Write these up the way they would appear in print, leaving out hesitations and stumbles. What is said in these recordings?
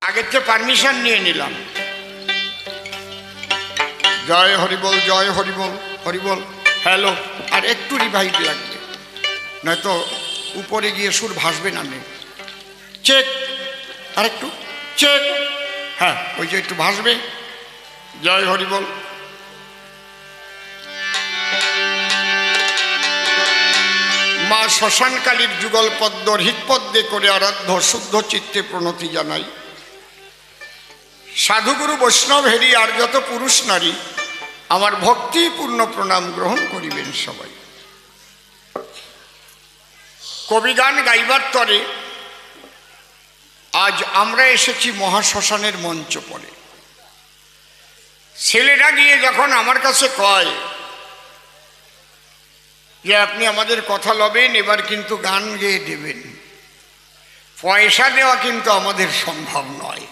আগের চেয়ে পারমিশন নিয়ে নিলাম। জয় হরিবল, জয় হরিবল, হরিবল। হ্যালো, আর একটু রিভাইভ লাগবে, নয়তো উপরে গিয়ে সুর ভাসবে না। চেক, আর একটু চেক। হ্যাঁ, ওই যে একটু ভাসবে। জয় হরিবল। মা শ্মশানকালীর যুগল পদ্ম হৃৎপদ্মে করে আরাধ্য শুদ্ধ চিত্তে প্রণতি জানাই। সাধুগুরু বৈষ্ণব হেরি আর যত পুরুষ নারী আমার ভক্তিপূর্ণ প্রণাম গ্রহণ করিবেন সবাই। কবিগান গাইবার তরে আজ আমরা এসেছি মহাশ্মশানের মঞ্চ পরে। ছেলেরা গিয়ে যখন আমার কাছে কয় যে আপনি আমাদের কথা লবেন, এবার কিন্তু গান গেয়ে দেবেন, পয়সা দেওয়া কিন্তু আমাদের সম্ভব নয়।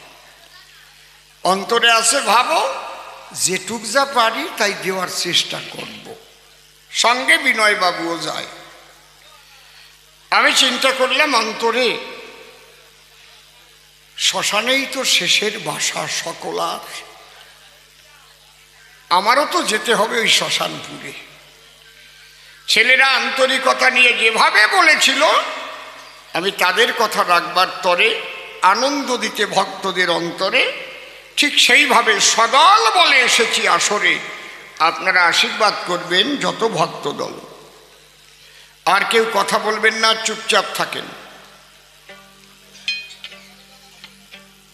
অন্তরে আছে ভাবো যেটুক যা পারি তাই দেওয়ার চেষ্টা করব। সঙ্গে বিনয় বাবুও যায়। আমি চিন্তা করলাম অন্তরে, শ্মশানেই তো শেষের বাসা সকলার, আমারও তো যেতে হবে ওই শ্মশানপুরে। ছেলেরা আন্তরিকতা নিয়ে যেভাবে বলেছিল আমি তাদের কথা রাখবার তরে আনন্দ দিতে ভক্তদের অন্তরে ঠিক সেইভাবে সদল বলে এসেছি আসরে। আপনারা আশীর্বাদ করবেন যত ভক্তদল। আর কেউ কথা বলবেন না, চুপচাপ থাকেন।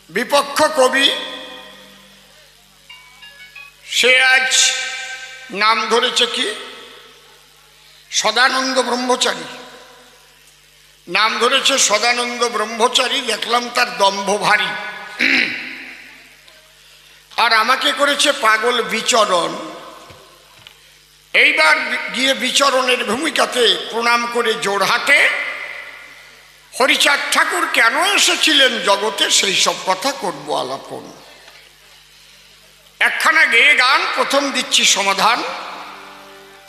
বিপক্ষ কবি সে আজ নাম ধরেছে কি সদানন্দ ব্রহ্মচারী, নাম ধরেছে সদানন্দ ব্রহ্মচারী। দেখলাম তার দম্ভ ভারী, আর আমাকে করেছে পাগল বিচরণ। এইবার গিয়ে বিচরণের ভূমিকাতে প্রণাম করে জোড়হাটে হরিচাঁদ ঠাকুর কেন এসেছিলেন জগতে সেই সব কথা করব আলাপন। একখানা গেয়ে গান প্রথম দিচ্ছি সমাধান,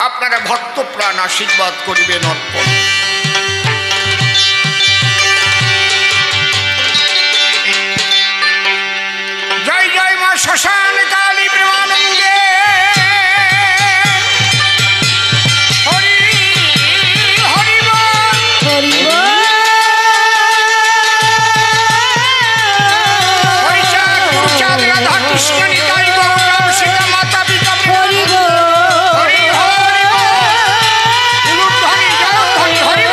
আপনারা ভক্ত প্রাণ আশীর্বাদ করিবেন অর্পণ। জয় জয় মা শ্মশান কালী প্রেমানন্দে, হরি হরি হরি হরিচাঁদ গুরুচাঁদ রাধা কৃষ্ণ নিতাই গৌরাম সীতা মাতা পিতা হরি হরি হরি হরি হরি।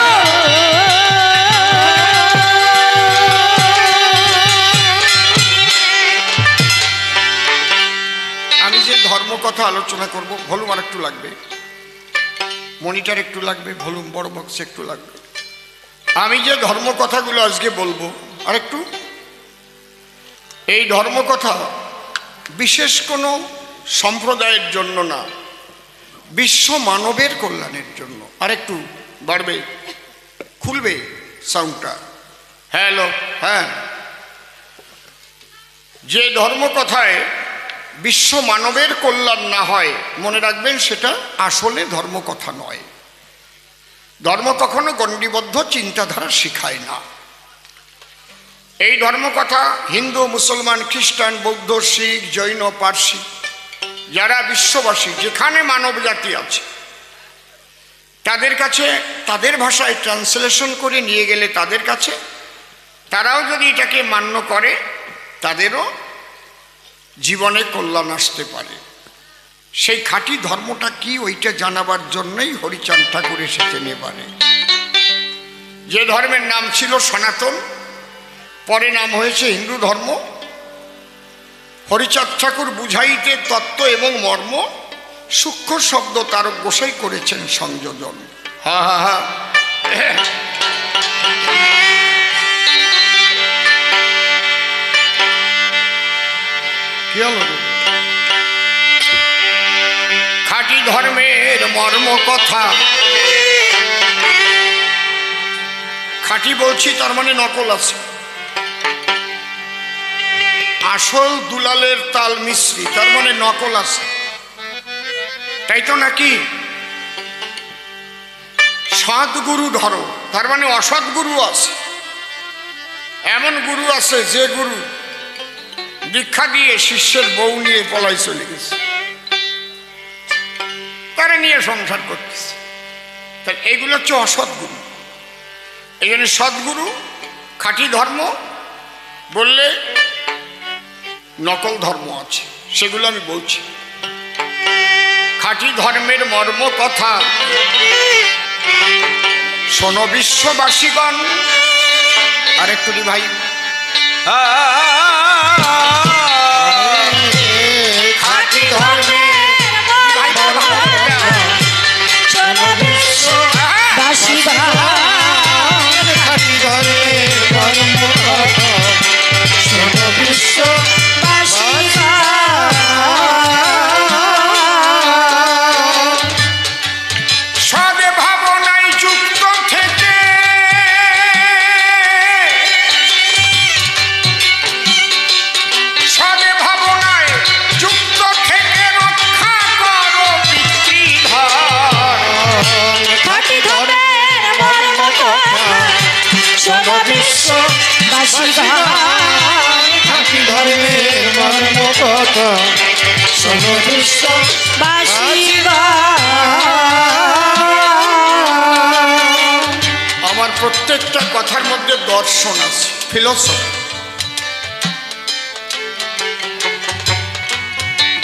আমি যে ধর্ম কথা আলোচনা করব, ভলিউম আর একটু লাগবে, মনিটর একটু লাগবে, ভলিউম বড় বক্স একটু লাগবে। আমি যে ধর্ম কথাগুলো আজকে বলবো আর একটু, এই ধর্ম কথা বিশেষ কোনো সম্প্রদায়ের জন্য না, বিশ্ব মানবের কল্যাণের জন্য। আর একটু বাড়বে, খুলবে সাউন্ডটা। হ্যালো, হ্যাঁ। যে ধর্ম কথায় বিশ্ব মানবের কল্যাণ না হয়, মনে রাখবেন সেটা আসলে ধর্ম কথা নয়। ধর্ম কখনো গণ্ডিবদ্ধ চিন্তাধারা শিখায় না। এই ধর্মকথা হিন্দু, মুসলমান, খ্রিস্টান, বৌদ্ধ, শিখ, জৈন, পার্সি, যারা বিশ্ববাসী, যেখানে মানব জাতি আছে তাদের কাছে, তাদের ভাষায় ট্রান্সলেশন করে নিয়ে গেলে তাদের কাছে, তারাও যদি এটাকে মান্য করে তাদেরও জীবনে কল্যাণ আসতে পারে। সেই খাঁটি ধর্মটা কি ওইটা জানাবার জন্যই হরিচাঁদ ঠাকুর এসেছেন এবারে। যে ধর্মের নাম ছিল সনাতন, পরে নাম হয়েছে হিন্দু ধর্ম। হরিচাঁদ ঠাকুর বুঝাইতে তত্ত্ব এবং মর্ম সূক্ষ্ম শব্দ তারক গোসাই করেছেন সংযোজন। হা হা হা। কি হলো? খাঁটি ধর্মের মর্ম কথা, খাঁটি বলছি তার মানে নকল আছে। আসল দুলালের তাল মিশ্রি, তার মানে নকল আছে, তাই তো নাকি? সৎগুরু ধরো, তার মানে অসৎ গুরু আছে। এমন গুরু আছে যে গুরু দীক্ষা দিয়ে শিষ্যের বউ নিয়ে পলাই চলে গেছে, তারা নিয়ে সংসার করতেছে। তাহলে এইগুলো হচ্ছে অসৎগুরু। এই জন্য সদ্গুরু খাঁটি ধর্ম বললে নকল ধর্ম আছে, সেগুলো আমি বলছি। খাঁটি ধর্মের মর্ম কথা শোনো বিশ্ববাসীগণ। আরেকটুটি ভাই, খাঁটি ধর্মের শোনো বিশ্ববাসীগণ, খাঁটি ধর্মের মর্ম কথা শোনো বিশ্ববাসীগণ। খাঁটি ধর্মের মর্ম কথা শোনো বিশ্ববাসীগণ। আমার প্রত্যেকটা কথার মধ্যে দর্শন আছে, ফিলোসফি।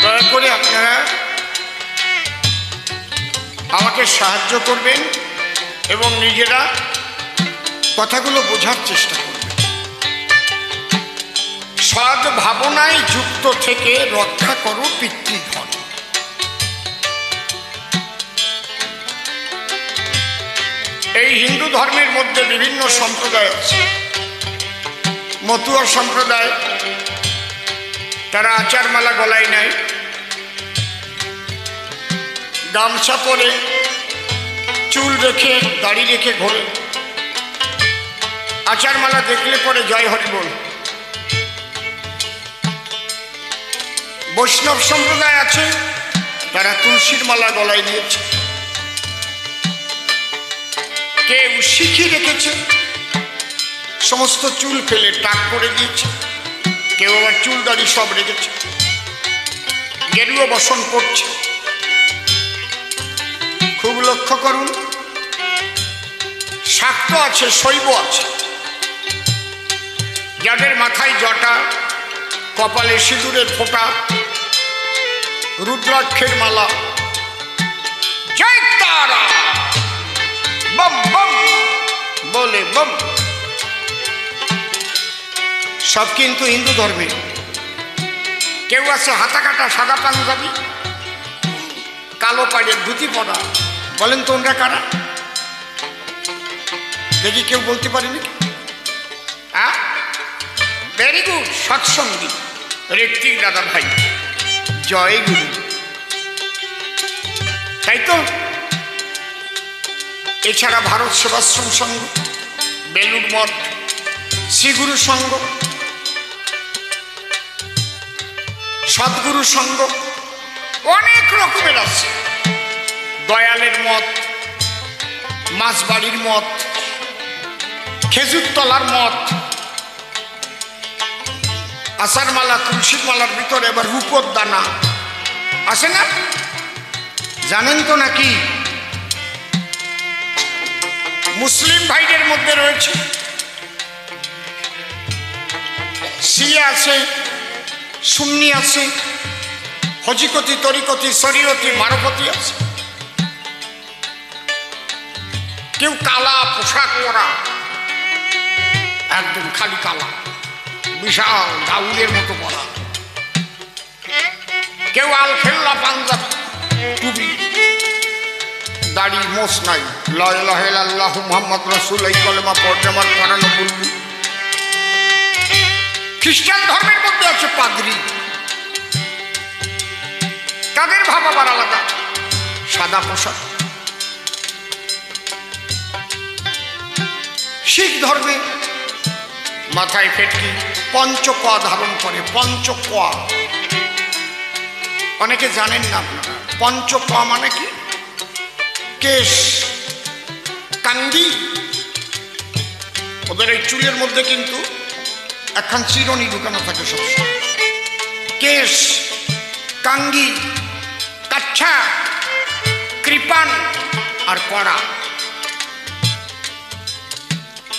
দয়া করে আপনারা আমাকে সাহায্য করবেন এবং নিজেরা কথাগুলো বোঝার চেষ্টা করবেন। সৎ ভাবনায় যুক্ত থেকে রক্ষা করো পিতৃধন। এই হিন্দু ধর্মের মধ্যে বিভিন্ন সম্প্রদায় আছে। মতুয়া সম্প্রদায়, তারা আচারমালা গলায় নেয়, গামছা পরে, চুল রেখে, দাড়ি রেখে ঘোরে। আচারমালা দেখলে পরে জয় হরি বল। বৈষ্ণব সম্প্রদায় আছে, তারা তুলসীর মালা গলায় নিয়েছে। কেউ শিখি রেখেছে, সমস্ত চুল ফেলে টাক করে দিয়েছে। কেউ আবার চুল দাড়ি সব রেখেছে, গেরুয়া বসন করছে। খুব লক্ষ্য করুন, শাক্ত আছে, শৈব আছে। যাদের মাথায় জটা, কপালে সিঁদুরের ফোঁটা, রুদ্রাক্ষের মালা, জয় তারা বম বম বলে বম, সব কিন্তু হিন্দু ধর্মে। কেউ আছে হাতা কাটা সাদা পাঞ্জাবি, কালো পাড়ের ধুতি পরা। বলেন তোমরা কারা? দেখি কেউ বলতে পারেনি। ভেরি গুড, সৎসঙ্গী ঋত্বিক দাদা ভাই, জয় গুরু। তাই তো? এছাড়া ভারত সেবাশ্রম সংঘ, বেলুড় মঠ, শ্রীগুরু সংঘ, সদ্গুরু সংঘ, অনেক রকমের আছে। দয়ালের মঠ, মাছবাড়ির মঠ, খেজুরতলার মঠ। আষাঢ় মালা, তুলসীর মালার ভিতরে আবার রূপোর দানা আছে না, জানেন তো নাকি? মুসলিম ভাইদের মধ্যে রয়েছে, শিয়া আছে, সুন্নি আছে, হজিকতি, তরিকতি, শরীয়তি, মারফতি আছে। কেউ কালা পোশাক পরা, একদম খালি কালা, বিশাল গাউলের মতো পরা। কেউ আলখেল্লা পাঞ্জাবি, টুপি, দাড়ি, মোষ নাই, লা ইলাহা ইল্লাল্লাহু মুহাম্মদ রাসূল, এই কলেমা পড়তে আমার পড়ানো বলবি। খ্রিস্টান ধর্মের মধ্যে আছে পাদ্রী, তাদের ভাব আবার আলাদা, সাদা পোশাক। শিখ ধর্মে মাথায় ফেটকি, পঞ্চকোয়া ধারণ করে। পঞ্চকোয়া অনেকে জানেন না আপনারা। পঞ্চকোয়া মানে কি? কেশ, কান্দি। ওদের এই চুলের মধ্যে কিন্তু একখান চিরুনি ঢুকানো থাকে সবসময়। কেশ, কাঙ্গি, কাচ্ছা, কৃপান আর কড়া,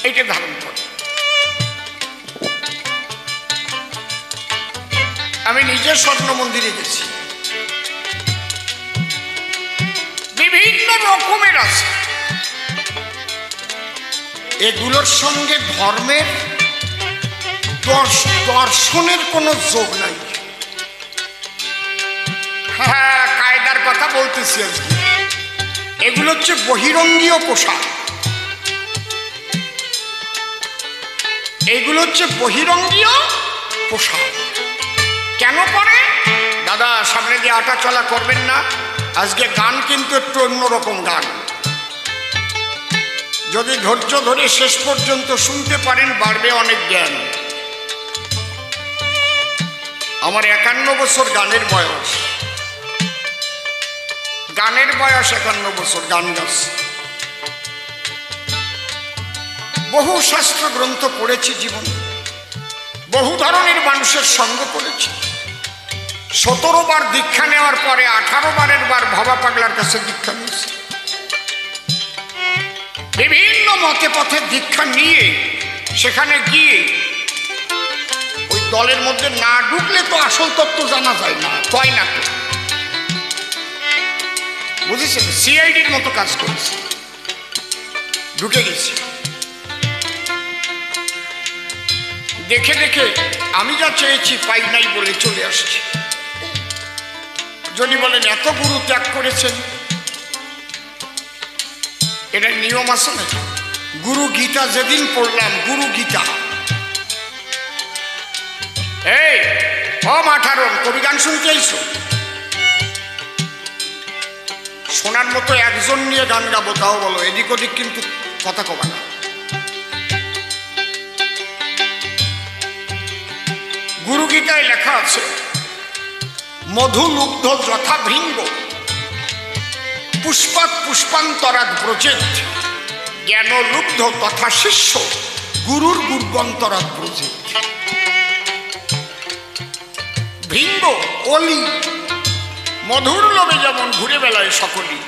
এইটা ধারণ করে। আমি নিজে স্বর্ণ মন্দিরে গেছি, বিভিন্ন রকমের আছে। এগুলোর সঙ্গে ধর্মের দর্শনের কোনো যোগ নাই। হ্যাঁ, কায়দার কথা বলতেছি আজকে। এগুলো হচ্ছে বহিরঙ্গীয় পোশাক, এগুলো হচ্ছে বহিরঙ্গীয় পোশাক। কেন করে? দাদা সামনে দিয়ে আটা চলা করবেন না, আজকে গান কিন্তু একটু অন্যরকম গান। যদি ধৈর্য ধরে শেষ পর্যন্ত শুনতে পারেন বাড়বে অনেক জ্ঞান। আমার 51 বছর গানের বয়স, গানের বয়স 51 বছর, গান গাচ্ছি। বহু শাস্ত্র গ্রন্থ পড়েছি জীবনে, বহু ধরনের মানুষের সঙ্গ করেছি। 17 বার দীক্ষা নেওয়ার পরে 18 বারের বার ভবা পাগলার কাছে দীক্ষা নিয়েছি। বিভিন্ন মতে পথে দীক্ষা নিয়ে সেখানে গিয়ে ওই দলের মধ্যে না ঢুকলে তো আসল তত্ত্ব জানা যায় না, কয় না তো, বুঝেছেন? সিআইডির মতো কাজ করেছি, ঢুকে গেছি। দেখে দেখে আমি যা চেয়েছি পাই নাই বলে চলে আসছি। যদি বলেন এত গুরু ত্যাগ করেছেন, এটা নিয়ম আছে নাকি? গুরু গীতা যেদিন পড়লাম, গুরু গীতা, এই ও মাঠারণ, কবি গান শুনতে আইছো? শোনার মতো একজন নিয়ে গান গাবো, তাও বলো, এদিক ওদিক কিন্তু কথা কবা না। গুরু গীতায় লেখা আছে, মধুলুব্ধ যথা ভৃঙ্গ, পুষ্পাৎ পুষ্পান্তরাৎ ব্রজেত, জ্ঞানলুব্ধ তথা শিষ্য, গুরুর গুর্গন্তরাৎ ব্রজেত। ভৃঙ্গ, অলি, মধুর লোভে যেমন ঘুরে বেড়ায় সকলেই।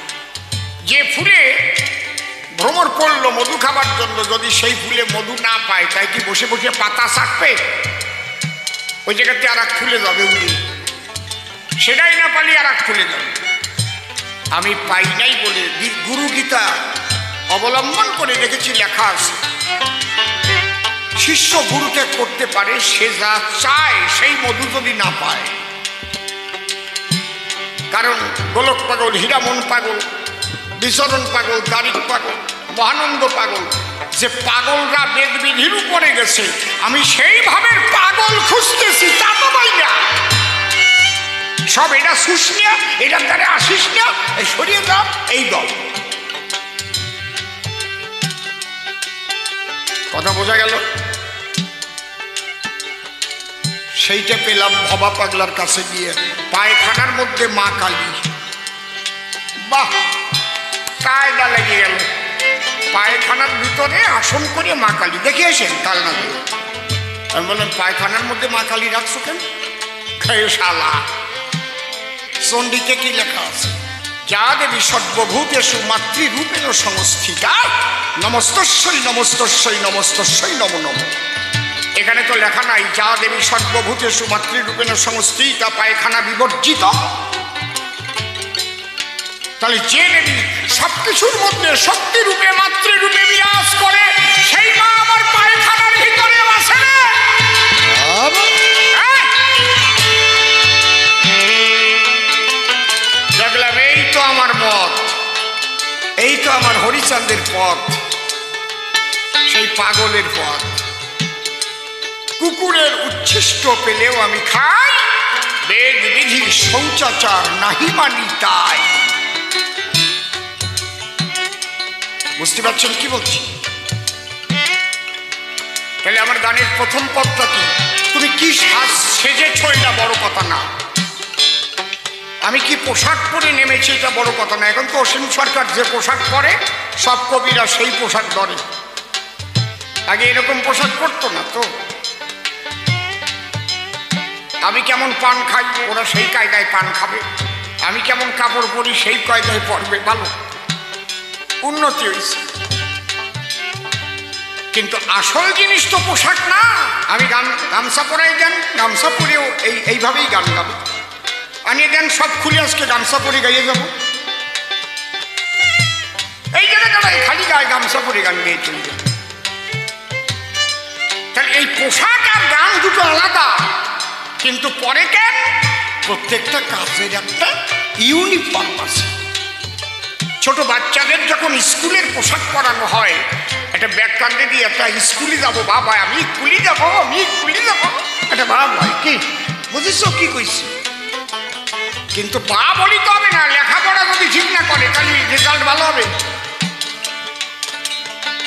যে ফুলে ভ্রমর পড়লো মধু খাবার জন্য, যদি সেই ফুলে মধু না পায়, তাই কি বসে বসে পাতা চাটবে? ওই জায়গাতে আর এক ফুলে যাবে উড়ে, সেটাই না পালি আর এক ফুলে যাবে। আমি পাই নাই বলে গুরু গীতা অবলম্বন করে দেখেছি লেখা আছে, শিষ্য গুরুকে করতে পারে সে যা চায় সেই মধু যদি না পায়। কারণ গোলক পাগল, হীরামন পাগল, বিচরণ পাগল, দারিক পাগল, মহানন্দ পাগল, যে পাগলরা বেদ বিধির উপরে গেছে, আমি সেইভাবে পাগল খুঁজতেছি, তা তো পাই না। সব এটা শুস না, এটার দ্বারা আসিস না, সরিয়ে দাও, এই দল। কথা বোঝা গেল? সেইটা পেলাম ভবা পাগলার কাছে গিয়ে, পায়খানার মধ্যে মা কালী। বাহ, কায়দা লেগে গেল। পায়খানার ভিতরে আসন করে মা কালী দেখে আসেন কাল না দিয়ে। আমি বললাম, পায়খানার মধ্যে মা কালী রাখছো কেন? খেয়ে শালা, চণ্ডীতে কি লেখা আছে? যা দেবী সর্বভূতেষু মাতৃরূপেণ সংস্থিতা, নমস্তস্যৈ নমস্তস্যৈ নমস্তস্যৈ নমো নমঃ। এখানে তো লেখা নাই যা দেবী সর্বভূতেষু মাতৃরূপেণ সংস্থিতা পায়খানা বিবর্জিত। তাহলে যে দেবী সবকিছুর মধ্যে শক্তিরূপে মাতৃরূপে বিরাজ করে, সেই মা আমার পায়খানার ভিতরে আছে। দেখলাম এই তো আমার পথ, এই তো আমার হরিচাঁদের পথ, সেই পাগলের পথ। কুকুরের উচ্ছিষ্ট পেলেও আমি খাই, বেদ বিধি শৌচাচার নাহি মানি তাই। বুঝতে পারছেন কি বলছি? তাহলে আমার গানের প্রথম পদটা কি? তুমি কি সাজ সেজেছ এটা বড় কথা না, আমি কি পোশাক পরে নেমেছি এটা বড় কথা না। এখন তো অসীম সরকার যে পোশাক পরে সব কবিরা সেই পোশাক ধরে, আগে এরকম পোশাক পরতো না তো। আমি কেমন পান খাই ওরা সেই কায়দায় পান খাবে, আমি কেমন কাপড় পরি সেই কায়দায় পরবে। ভালো উন্নতি হয়েছে, কিন্তু আসল জিনিস তো পোশাক না। আমি গামছা পরাই দেন, গামছা পরেও এইভাবেই গান গাবো, আনিয়ে দেন সব খুলে আজকে গামছা পরে গাইয়ে যাবো। এই জায়গাটায় খালি গায়ে গামছা পরে গান গেয়ে চলে যাবে। তাহলে এই পোশাক আর গান দুটো আলাদা, কিন্তু পরে কেন প্রত্যেকটা কাজের একটা ইউনিফর্ম আছে। ছোট বাচ্চাদের যখন স্কুলের পোশাক পরানো হয়, একটা ব্যাগ কাঁধে দিয়ে একটা স্কুলে যাবো, বাবা আমি স্কুলে যাবো, আমি স্কুলে যাবো, একটা বাবা ভাই কি বুঝিস কি কইছি। কিন্তু বা বলি তো হবে না, লেখাপড়া যদি ঠিক না করে তাহলে রেজাল্ট ভালো হবে?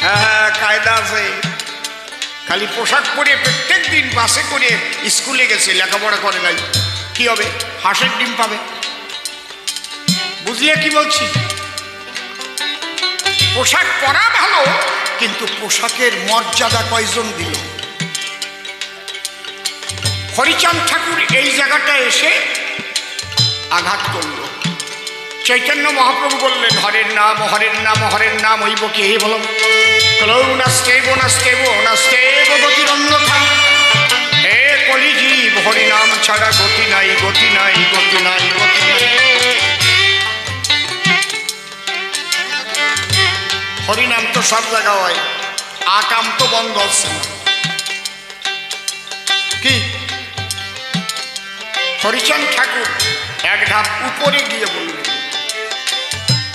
হ্যাঁ কায়দা আছে। খালি পোশাক পরে প্রত্যেক দিন বাসে করে স্কুলে গেছে, লেখাপড়া করে নাই, কি হবে? হাঁসের ডিম পাবে। বুঝলে কি বলছি? পোশাক পরা ভালো, কিন্তু পোশাকের মর্যাদা কয়জন দিল? হরিচাঁদ ঠাকুর এই জায়গাটায় এসে আঘাত করল। চৈতন্য মহাপ্রভু বললেন হরের নাম হরের নাম হরের নাম হইব কি হে বল, নাস্তেব নাস্তেব নাস্তেব গতির অন্যথা, হে কলিজীব হরিনাম ছাড়া গতি নাই গতি নাই গতি নাই গতি নাই। হরিনাম তো সব জায়গা হয়, আকাম তো বন্ধ হচ্ছে না। কি হরিচাঁদ ঠাকুর এক ধাপ উপরে গিয়ে বললেন,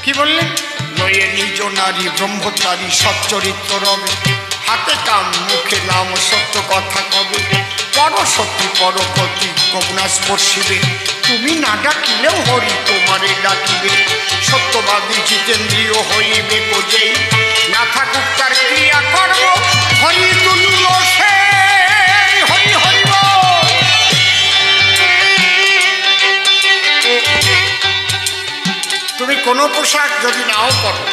কি বললেন? নয়ে নিজ নারী ব্রহ্মচারী সচ্চরিত্র রবে, হাতে কাম মুখে নাম সত্য কথা কবে, পর সত্যি পর কতি কবনা স্পর্শিবে, তুমি না ডাকিলেও হরি তোমারে ডাকিবে, সত্যবাদী জিতেন্দ্রীয় হইবে কোজেই, না থাকুক তার ক্রিয়া কর্ম হরি তুল্য সে হরি হরিব। তুমি কোনো পোশাক যদি নাও করো,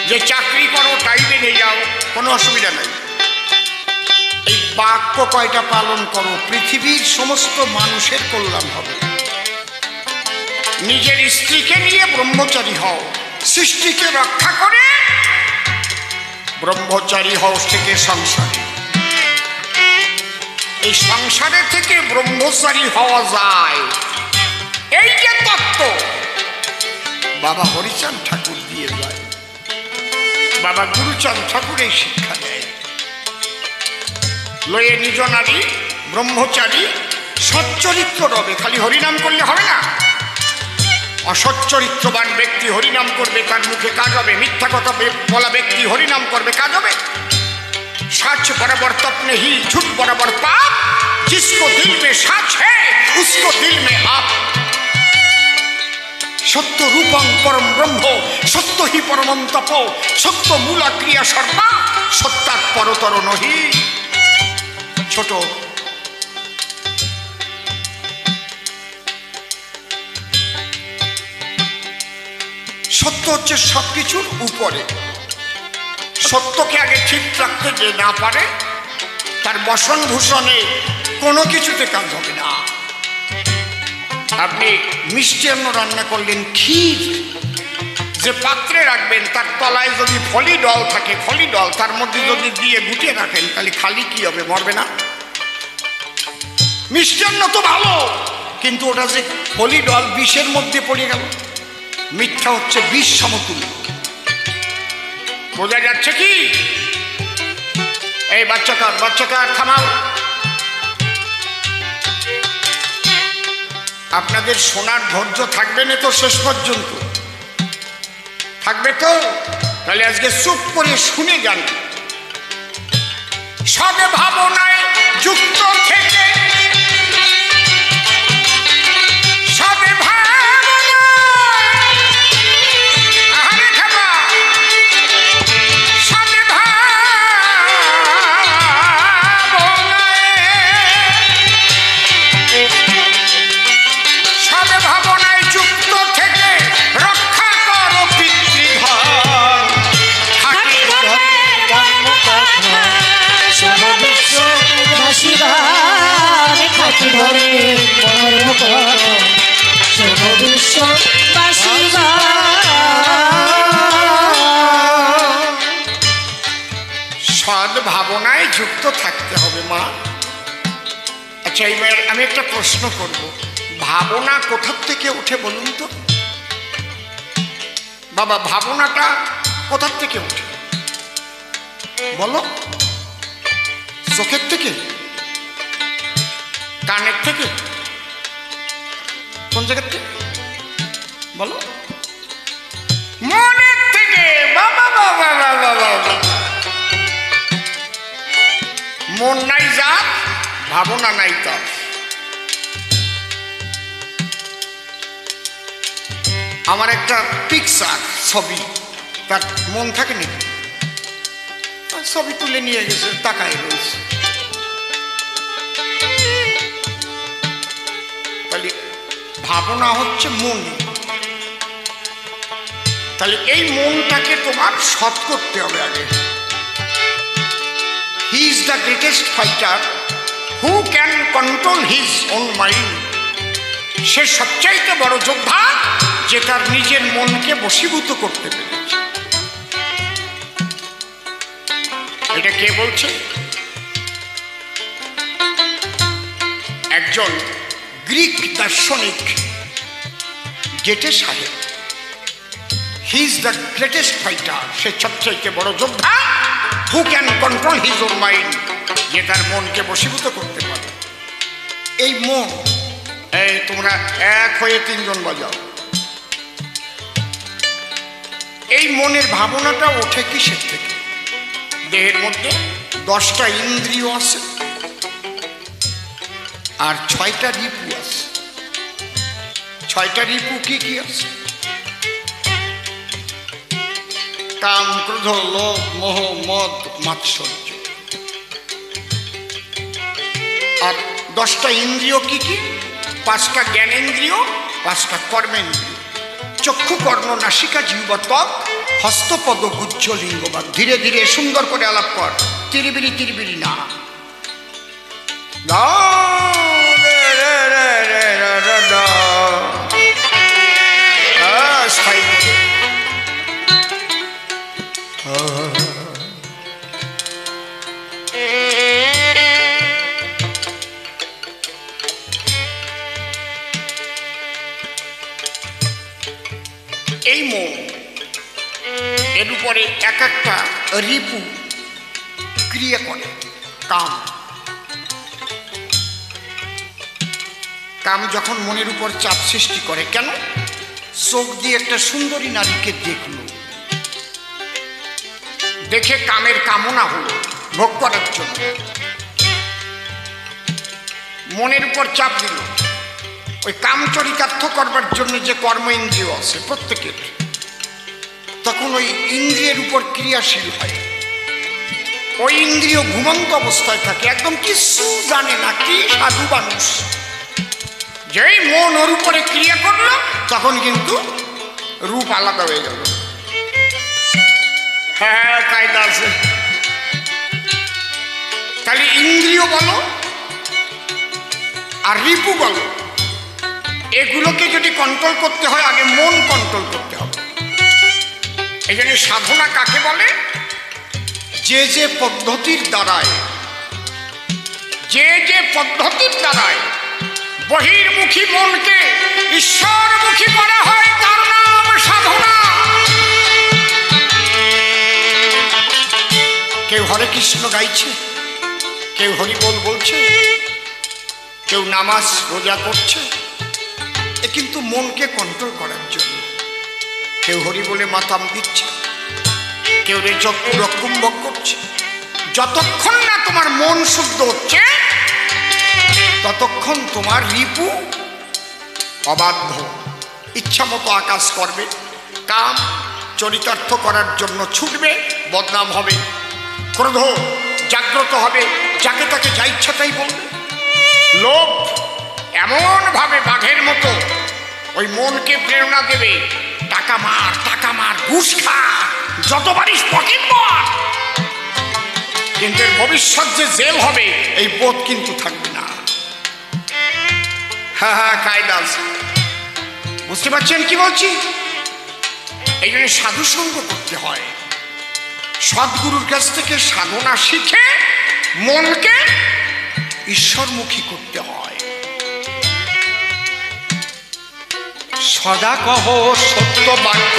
যে চাকরি করো টাই বেঁধে যাও, কোনো অসুবিধা নাই। এই বাক্য কয়টা পালন করো, পৃথিবীর সমস্ত মানুষের কল্যাণ হবে। নিজের স্ত্রীকে নিয়ে ব্রহ্মচারী হও, সৃষ্টিকে রক্ষা করে ব্রহ্মচারী হও থেকে সংসারে। এই সংসারে থেকে ব্রহ্মচারী হওয়া যায়, এই যে তত্ত্ব বাবা হরিচাঁদ ঠাকুর দিয়ে যায়, বাবা গুরুচাঁদ ঠাকুর এই শিক্ষা দেয়। লয়ে নিজ নারী ব্রহ্মচারী সচ্চরিত্র রবে। খালি হরিনাম করলে হবে না, অসচ্চরিত্রবান ব্যক্তি হরিনাম করবে, তার মুখে কাজ হবে। মিথ্যা কথা বলা ব্যক্তি হরিনাম করবে, কাজ হবে। सच बराबर तप नहीं, झूठ बराबर पाप, जिसको दिल में सच है उसको दिल में आप। सत्य रूपं परम ब्रह्म, सत्य ही परमं तपो, सत्य मूला क्रिया सर्वा, सत्यात् परतर नहीं। ছোট সত্য হচ্ছে সবকিছুর উপরে। সত্যকে আগে ঠিক রাখতে যে না পারে তার বসন ভূষণে কোনো কিছুতে কাজ হবে না। আপনি মিষ্টান্ন রান্না করলেন, ক্ষীর যে পাত্রে রাখবেন তার তলায় যদি ফলি ডল থাকে, ফলি ডল তার মধ্যে যদি দিয়ে গুটিয়ে রাখেন তাহলে খালি কি হবে? মরবে না? মিষ্টান্ন তো ভালো, কিন্তু ওটা যে ফলি ডল বিষের মধ্যে পড়ে গেল। মিথ্যা হচ্ছে বিষ সমতুল্য। বোঝা যাচ্ছে কি? এই বাচ্চাকার থামাও। আপনাদের শোনার ধৈর্য থাকবে না তো শেষ পর্যন্ত? থাকবে তো? তাহলে আজকে চুপ করে শুনে যান। সবে ভাবনায় যুক্ত থেকে শিবা বিশ্ববাসী সৎ ভাবনায় যুক্ত থাকতে হবে মা। আচ্ছা, এবার আমি একটা প্রশ্ন করব, ভাবনা কোথার থেকে ওঠে বলুন তো বাবা? ভাবনাটা কোথার থেকে ওঠে বলো? চোখের থেকে, কানের থেকে, কোন জায়গার থেকে বলো? মনের থেকে। বাবা বাবা বাবা বাবা, মন নাই যার, ভাবনা নাই তার। আমার একটা পিকচার ছবি, তার মন থাকে নাকি? ছবি তুলে নিয়ে গেছে, তাকায় রয়েছে। তাহলে ভাবনা হচ্ছে মন। তাহলে এই মনটাকে তোমার সৎ করতে হবে আগে। He is the greatest fighter who can control his own mind. সে সবচাইতে বড় যোদ্ধা যে তার নিজের মনকে বশীভূত করতে পেরেছে। এটা কে বলছে? একজন গ্রিক দার্শনিক গেটে সাহেব। He is the greatest fighter, সে সবচাইতে বড় যোদ্ধা who can control his own mind, যে তার মনকে বশীভূত করতে পারে। এই মন, এই তোমরা এক হয়ে তিনজন বাজাও। এই মনের ভাবনাটা ওঠে কিসের থেকে? দেহের মধ্যে 10টা ইন্দ্রিয় আছে আর 6টা রিপু আছে। 6টা রিপু কি কি আছে? কাম, ক্রোধ, লোভ, মোহ, মদ, মাৎসর্য। আর 10টা ইন্দ্রিয় কি কি? 5টা জ্ঞানেন্দ্রিয়, 5টা কর্মেন্দ্রিয়। চক্ষু, কর্ণ, নাসিকা, জিহ্বা, ত্বক, হস্তপদ, গুজ্জ, লিঙ্গবাদ। ধীরে ধীরে সুন্দর করে আলাপ কর, তিরিবিরি তিরিবিরি না। এই মন, এর উপরে এক একটা রিপু ক্রিয়া করে। কাম, কাম যখন মনের উপর চাপ সৃষ্টি করে, কেন? চোখ দিয়ে একটা সুন্দরী নারীকে দেখলো, দেখে কামের কামনা হলো ভোগ করার জন্য, মনের উপর চাপ দিল। ওই কাম চরিতার্থ করবার জন্য যে কর্ম ইন্দ্রিয় আছে প্রত্যেকের, তখন ওই ইন্দ্রিয়ের উপর ক্রিয়াশীল হয়। ওই ইন্দ্রিয় ঘুমন্ত অবস্থায় থাকে, একদম কিছু জানে না, কি সাধু মানুষ। যেই মন ওর উপরে ক্রিয়া করলো, তখন কিন্তু রূপ আলাদা হয়ে গেল। হ্যাঁ, কায়দা আছে। তাহলে ইন্দ্রিয় বলো আর রিপু বলো, এগুলোকে যদি কন্ট্রোল করতে হয়, আগে মন কন্ট্রোল করতে হবে। এই জন্য সাধনা কাকে বলে? যে যে পদ্ধতির দ্বারায় বহির্মুখী মনকে ঈশ্বরমুখী করা হয়, তার নাম সাধনা। কেউ হরে কৃষ্ণ গাইছে, কেউ হরিবোল বলছে, কেউ নামাজ রোজা করছে, এ কিন্তু মনকে কন্ট্রোল করার জন্য। কেউ হরি বলে মাতাম দিচ্ছে, কেউ রকুম্বক করছে। যতক্ষণ না তোমার মন শুদ্ধ হচ্ছে, ততক্ষণ তোমার রিপু অবাধ্য, ইচ্ছা মতো আকাশ করবে, কাম চরিতার্থ করার জন্য ছুটবে, বদনাম হবে। ক্রোধ জাগ্রত হবে, যাকে তাকে যা ইচ্ছা তাই বলবে। লোভ এমনভাবে বাঘের মতো ওই মনকে প্রেরণা দেবে, টাকা মার, টাকা মার, ঘুষ খা, যত পারিস পকেট মার। কিন্তু এর ভবিষ্যৎ যে জেল হবে, এই বোধ কিন্তু থাকবে না। হ্যাঁ হ্যাঁ, কায়দা আছে। বুঝতে পারছেন কি বলছি? এই জন্য সাধু সঙ্গ করতে হয়, সদ্গুরুর কাছ থেকে সাধনা শিখে মনকে ঈশ্বরমুখী করতে হয়। সদা কহ সত্য বাক্য,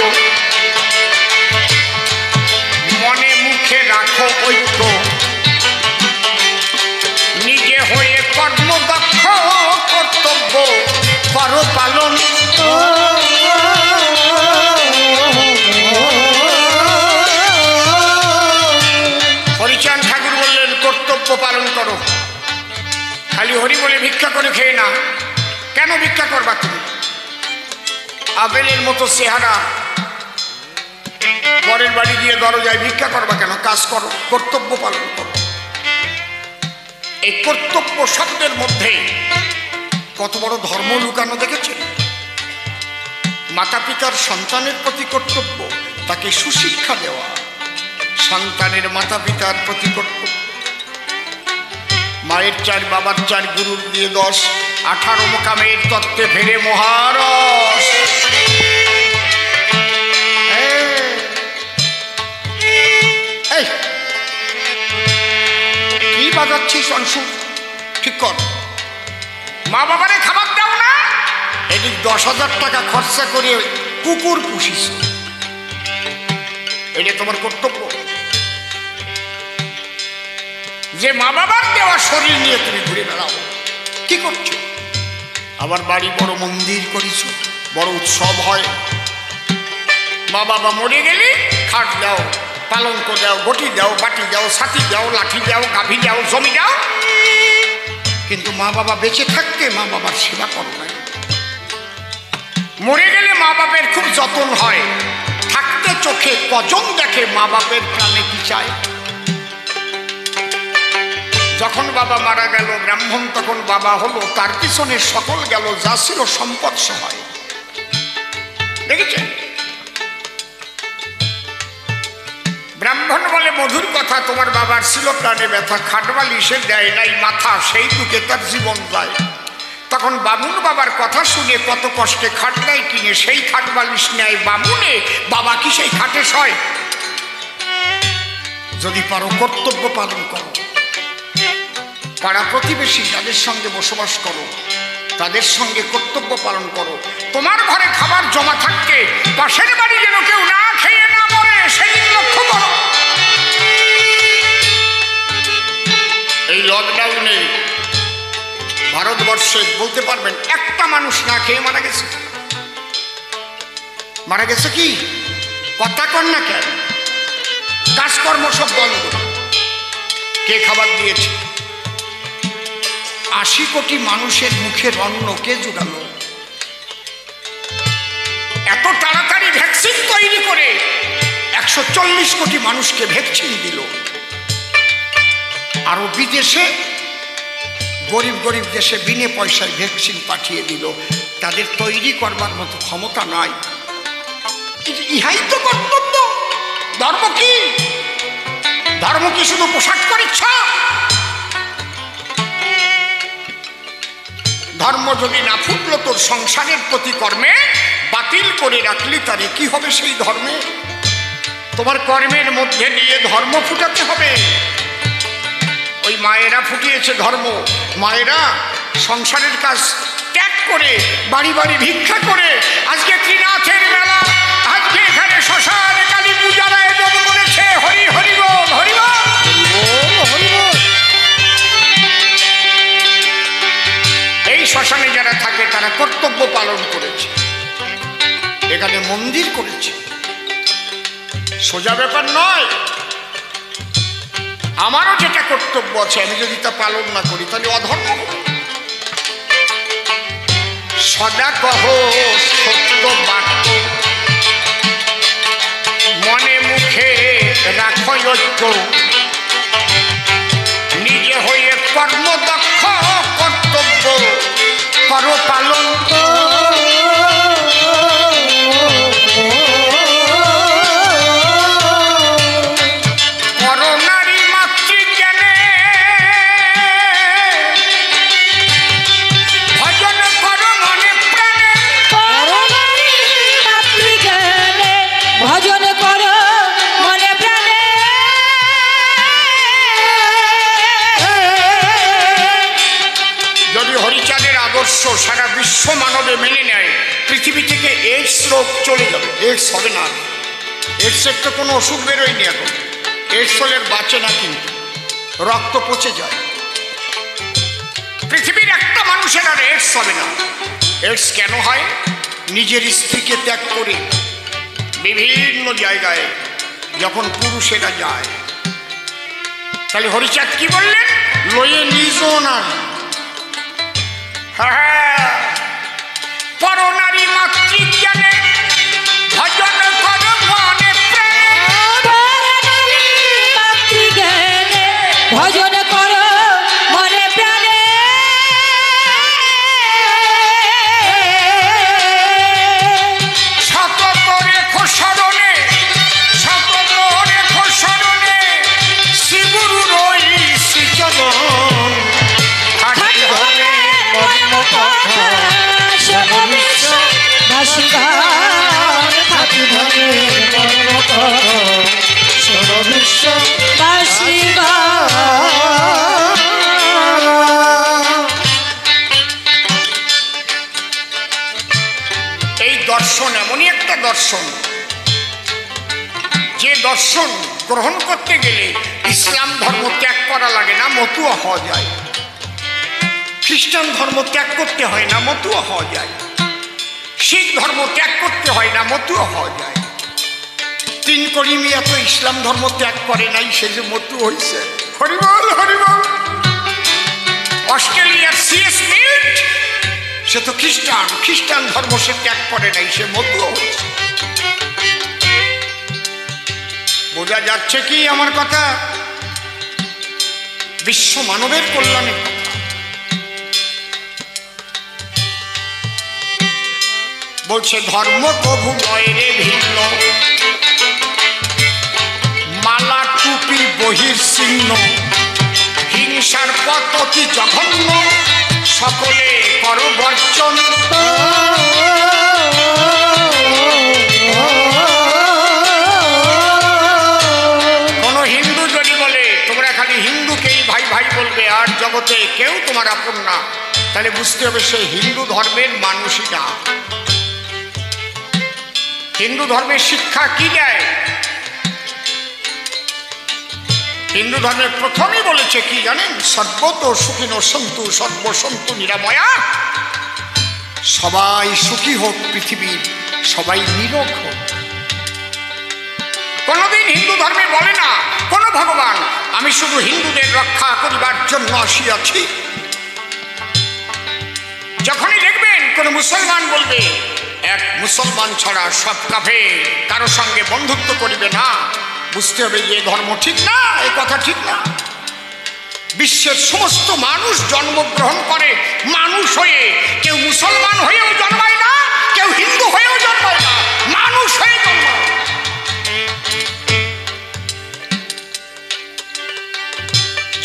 মনে মুখে রাখো ঐক্য, নিজে হয়ে কর্মদক্ষ, কর্তব্য করো পালন। হরিচাঁদ ঠাকুর বললেন কর্তব্য পালন করো, খালি হরি বলে ভিক্ষা করে খেয়ে না। কেন ভিক্ষা করবা তুমি? আপেলের মতো চেহারা, পরের বাড়ি গিয়ে দরজায় ভিক্ষা করবা কেন? কাজ করো, কর্তব্য পালন করো। এই কর্তব্য শব্দের মধ্যে কত বড় ধর্ম লুকানো দেখেছেন? মাতা পিতার সন্তানের প্রতি কর্তব্য, তাকে সুশিক্ষা দেওয়া, সন্তানের মাতা পিতার প্রতি কর্তব্য। মায়ের 4 বাবার 4 গুরুর দিয়ে 10, 18 মোকামের তত্ত্বে ফেরে মহারস। কি বাজাচ্ছিস অংশু? ঠিক কর। মা বাবারে খাবার দাও না, এদিক 10,000 টাকা খরচা করে কুকুর পুষিস, এটা তোমার কর্তব্য? যে মা বাবার দেওয়া শরীর নিয়ে তুমি ঘুরে বেড়াও, কি করছো? আবার বাড়ি বড় মন্দির করিস, বড় উৎসব হয়। মা বাবা মরে গেলে খাট দাও, পালঙ্ক দাও, গটি দাও, বাটি দাও, ছাতি দাও, লাঠি দাও, গাভী দাও, জমি দাও, কিন্তু মা বাবা বেঁচে থাকতে মা বাবার সেবা করো না। মরে গেলে মা বাপের খুব যত্ন হয়, থাকতে চোখে কজন দেখে মা বাপের প্রাণে কি চায়। যখন বাবা মারা গেল ব্রাহ্মণ তখন বাবা হলো, তার পিছনে সকল গেল, যা ছিল সম্পদ সহায়। দেখেছেন? ব্রাহ্মণ বলে মধুর কথা, তোমার বাবার ছিল প্রাণে ব্যথা, খাটবালিশে দেয় নাই মাথা, সেই দুঃখে তার জীবন যায়। তখন বামুন বাবার কথা শুনে কত কষ্টে খাট নেয় কিনে, সেই খাটবালিশ নেয় বামুনে, বাবা কি সেই খাটে শয়? যদি পারো কর্তব্য পালন করো, পাড়া প্রতিবেশী যাদের সঙ্গে বসবাস করো তাদের সঙ্গে কর্তব্য পালন করো। তোমার ঘরে খাবার জমা থাকতে পাশের বাড়ি যেন কেউ না খেয়ে না মরে, সেদিন লক্ষ্য করো। এই লকডাউনে ভারতবর্ষে বলতে পারবেন একটা মানুষ না খেয়ে মারা গেছে? মারা গেছে কি? কথা কর না কেন? কাজকর্ম সব বন্ধ। কে খাবার দিয়েছে? 80 কোটি মানুষের মুখের অন্ন কে জোগালো? এত তাড়াতাড়ি ভ্যাকসিন তৈরি করে 140 কোটি মানুষকে ভ্যাকসিন দিল। আরো বিদেশে গরিব গরিব দেশে বিনে পয়সায় ভ্যাকসিন পাঠিয়ে দিল। তাদের তৈরি করবার মতো ক্ষমতা নাই। ইহাই তো কর্তব্য। ধর্ম কি? ধর্ম কি শুধু পোশাক পরিচ্ছা? ধর্ম যদি না ফুটলো তোর সংসারের প্রতি কর্মে, বাতিল করে রাখলি তারে কি হবে সেই ধর্মে? তোমার কর্মের মধ্যে দিয়ে ধর্ম ফুটাতে হবে। ওই মায়েরা ফুটিয়েছে ধর্ম। মায়েরা সংসারের কাজ ত্যাগ করে বাড়ি বাড়ি ভিক্ষা করে আজকে ত্রিনাথের মেলা, আজকে এখানে শ্মশান কালী পূজার আয়োজন করেছে। হরি হরি বল, হরি বল, হরি বল। এই শ্মশানে যারা থাকে তারা কর্তব্য পালন করেছে, এখানে মন্দির করেছে। সোজা ব্যাপার নয়। আমারও যেটা কর্তব্য আছে আমি যদি তা পালন না করি তাহলে অধর্ম হবে। সদা কহ সত্য বাক্য, মনে মুখে রাখো ঐক্য, নিজে হয়ে কর্মদক্ষ, কর্তব্য করো পালন। করো নারী আদর্শ সারা বিশ্ব মানবে মেনে নেয়, পৃথিবী থেকে এইডস রোগ চলে যাবে। এইডস হবে না। এইডসের তো কোনো ওষুধ বেরোয়নি এখন। এইডস হলে বাঁচে না, কিন্তু রক্ত পচে যায়। পৃথিবীর একটা মানুষের আর এইডস হবে না। এইডস কেন হয়? নিজের স্ত্রীকে ত্যাগ করে বিভিন্ন জায়গায় যখন পুরুষেরা যায়। তাহলে হরিচাঁদ কি বললেন? লয়ে নিজ না, পর নারী মাতৃজ্ঞানে ভজন কর মনে প্রাণে, ভজন কর মনে প্রাণে, সতত রেখো স্মরণে, সতত রেখো স্মরণে শ্রীগুরুর ওই শ্রীচরণ। খাটি ধরে মর্ম কথা শোনো বিশ্ববাসী গান, খাটি ধরে মর্ম কথা শোনো বিশ্ববাসী গান। এই দর্শন এমনই একটা দর্শন, যে দর্শন গ্রহণ করতে গেলে ইসলাম ধর্ম ত্যাগ করা লাগে না, মতুয়া হওয়া যায়। খ্রিস্টান ধর্ম ত্যাগ করতে হয় না, মতুয়া হওয়া যায়। শিখ ধর্ম ত্যাগ করতে হয় না, মতুয়া হওয়া যায়। তিন করিমিয়া তো ইসলাম ধর্ম ত্যাগ করে নাই, সে যে মতু হয়েছে। হরিবল হরিবল। অস্ট্রেলিয়ার সিএস মিল্ট, সে তো খ্রিস্টান, খ্রিস্টান ধর্ম সে ত্যাগ করে নাই, সে মতু হয়েছে। বোঝা যাচ্ছে কি আমার কথা? বিশ্ব মানবের কল্যাণের কথা বলছে। ধর্ম প্রভু নয় রে ভিন্ন, মালা টুপি বহির্চিহ্ন, হিংসার পথ অতি জঘন্য, সকলে কর বর্জন। কোন হিন্দু যদি বলে তোমরা খালি হিন্দুকেই ভাই ভাই বলবে আর জগতে কেউ তোমার আপন না, তাহলে বুঝতে হবে সে হিন্দু ধর্মের মানুষই না। হিন্দু ধর্মের শিক্ষা কি দেয়? হিন্দু ধর্মের প্রথমেই বলেছে কি জানেন? সর্বত সুখিন সন্তু, সর্বসন্তু নিরাময়া। সবাই সুখী হোক পৃথিবীর, সবাই নিরোগ হোক। কোনদিন হিন্দু ধর্মে বলে না কোন ভগবান আমি শুধু হিন্দুদের রক্ষা করিবার জন্য আসিয়াছি। যখনই দেখবেন কোন মুসলমান বলবে এক মুসলমান ছাড়া সব কাফের, কারো সঙ্গে বন্ধুত্ব করিবে না, বুঝতে হবে যে ধর্ম ঠিক না, এই কথা ঠিক না। বিশ্বের সমস্ত মানুষ জন্মগ্রহণ করে মানুষ হয়ে, কেউ মুসলমান হয়েও জন্মায় না, কেউ হিন্দু হয়েও জন্মায় না, মানুষ হয়ে জন্মায়।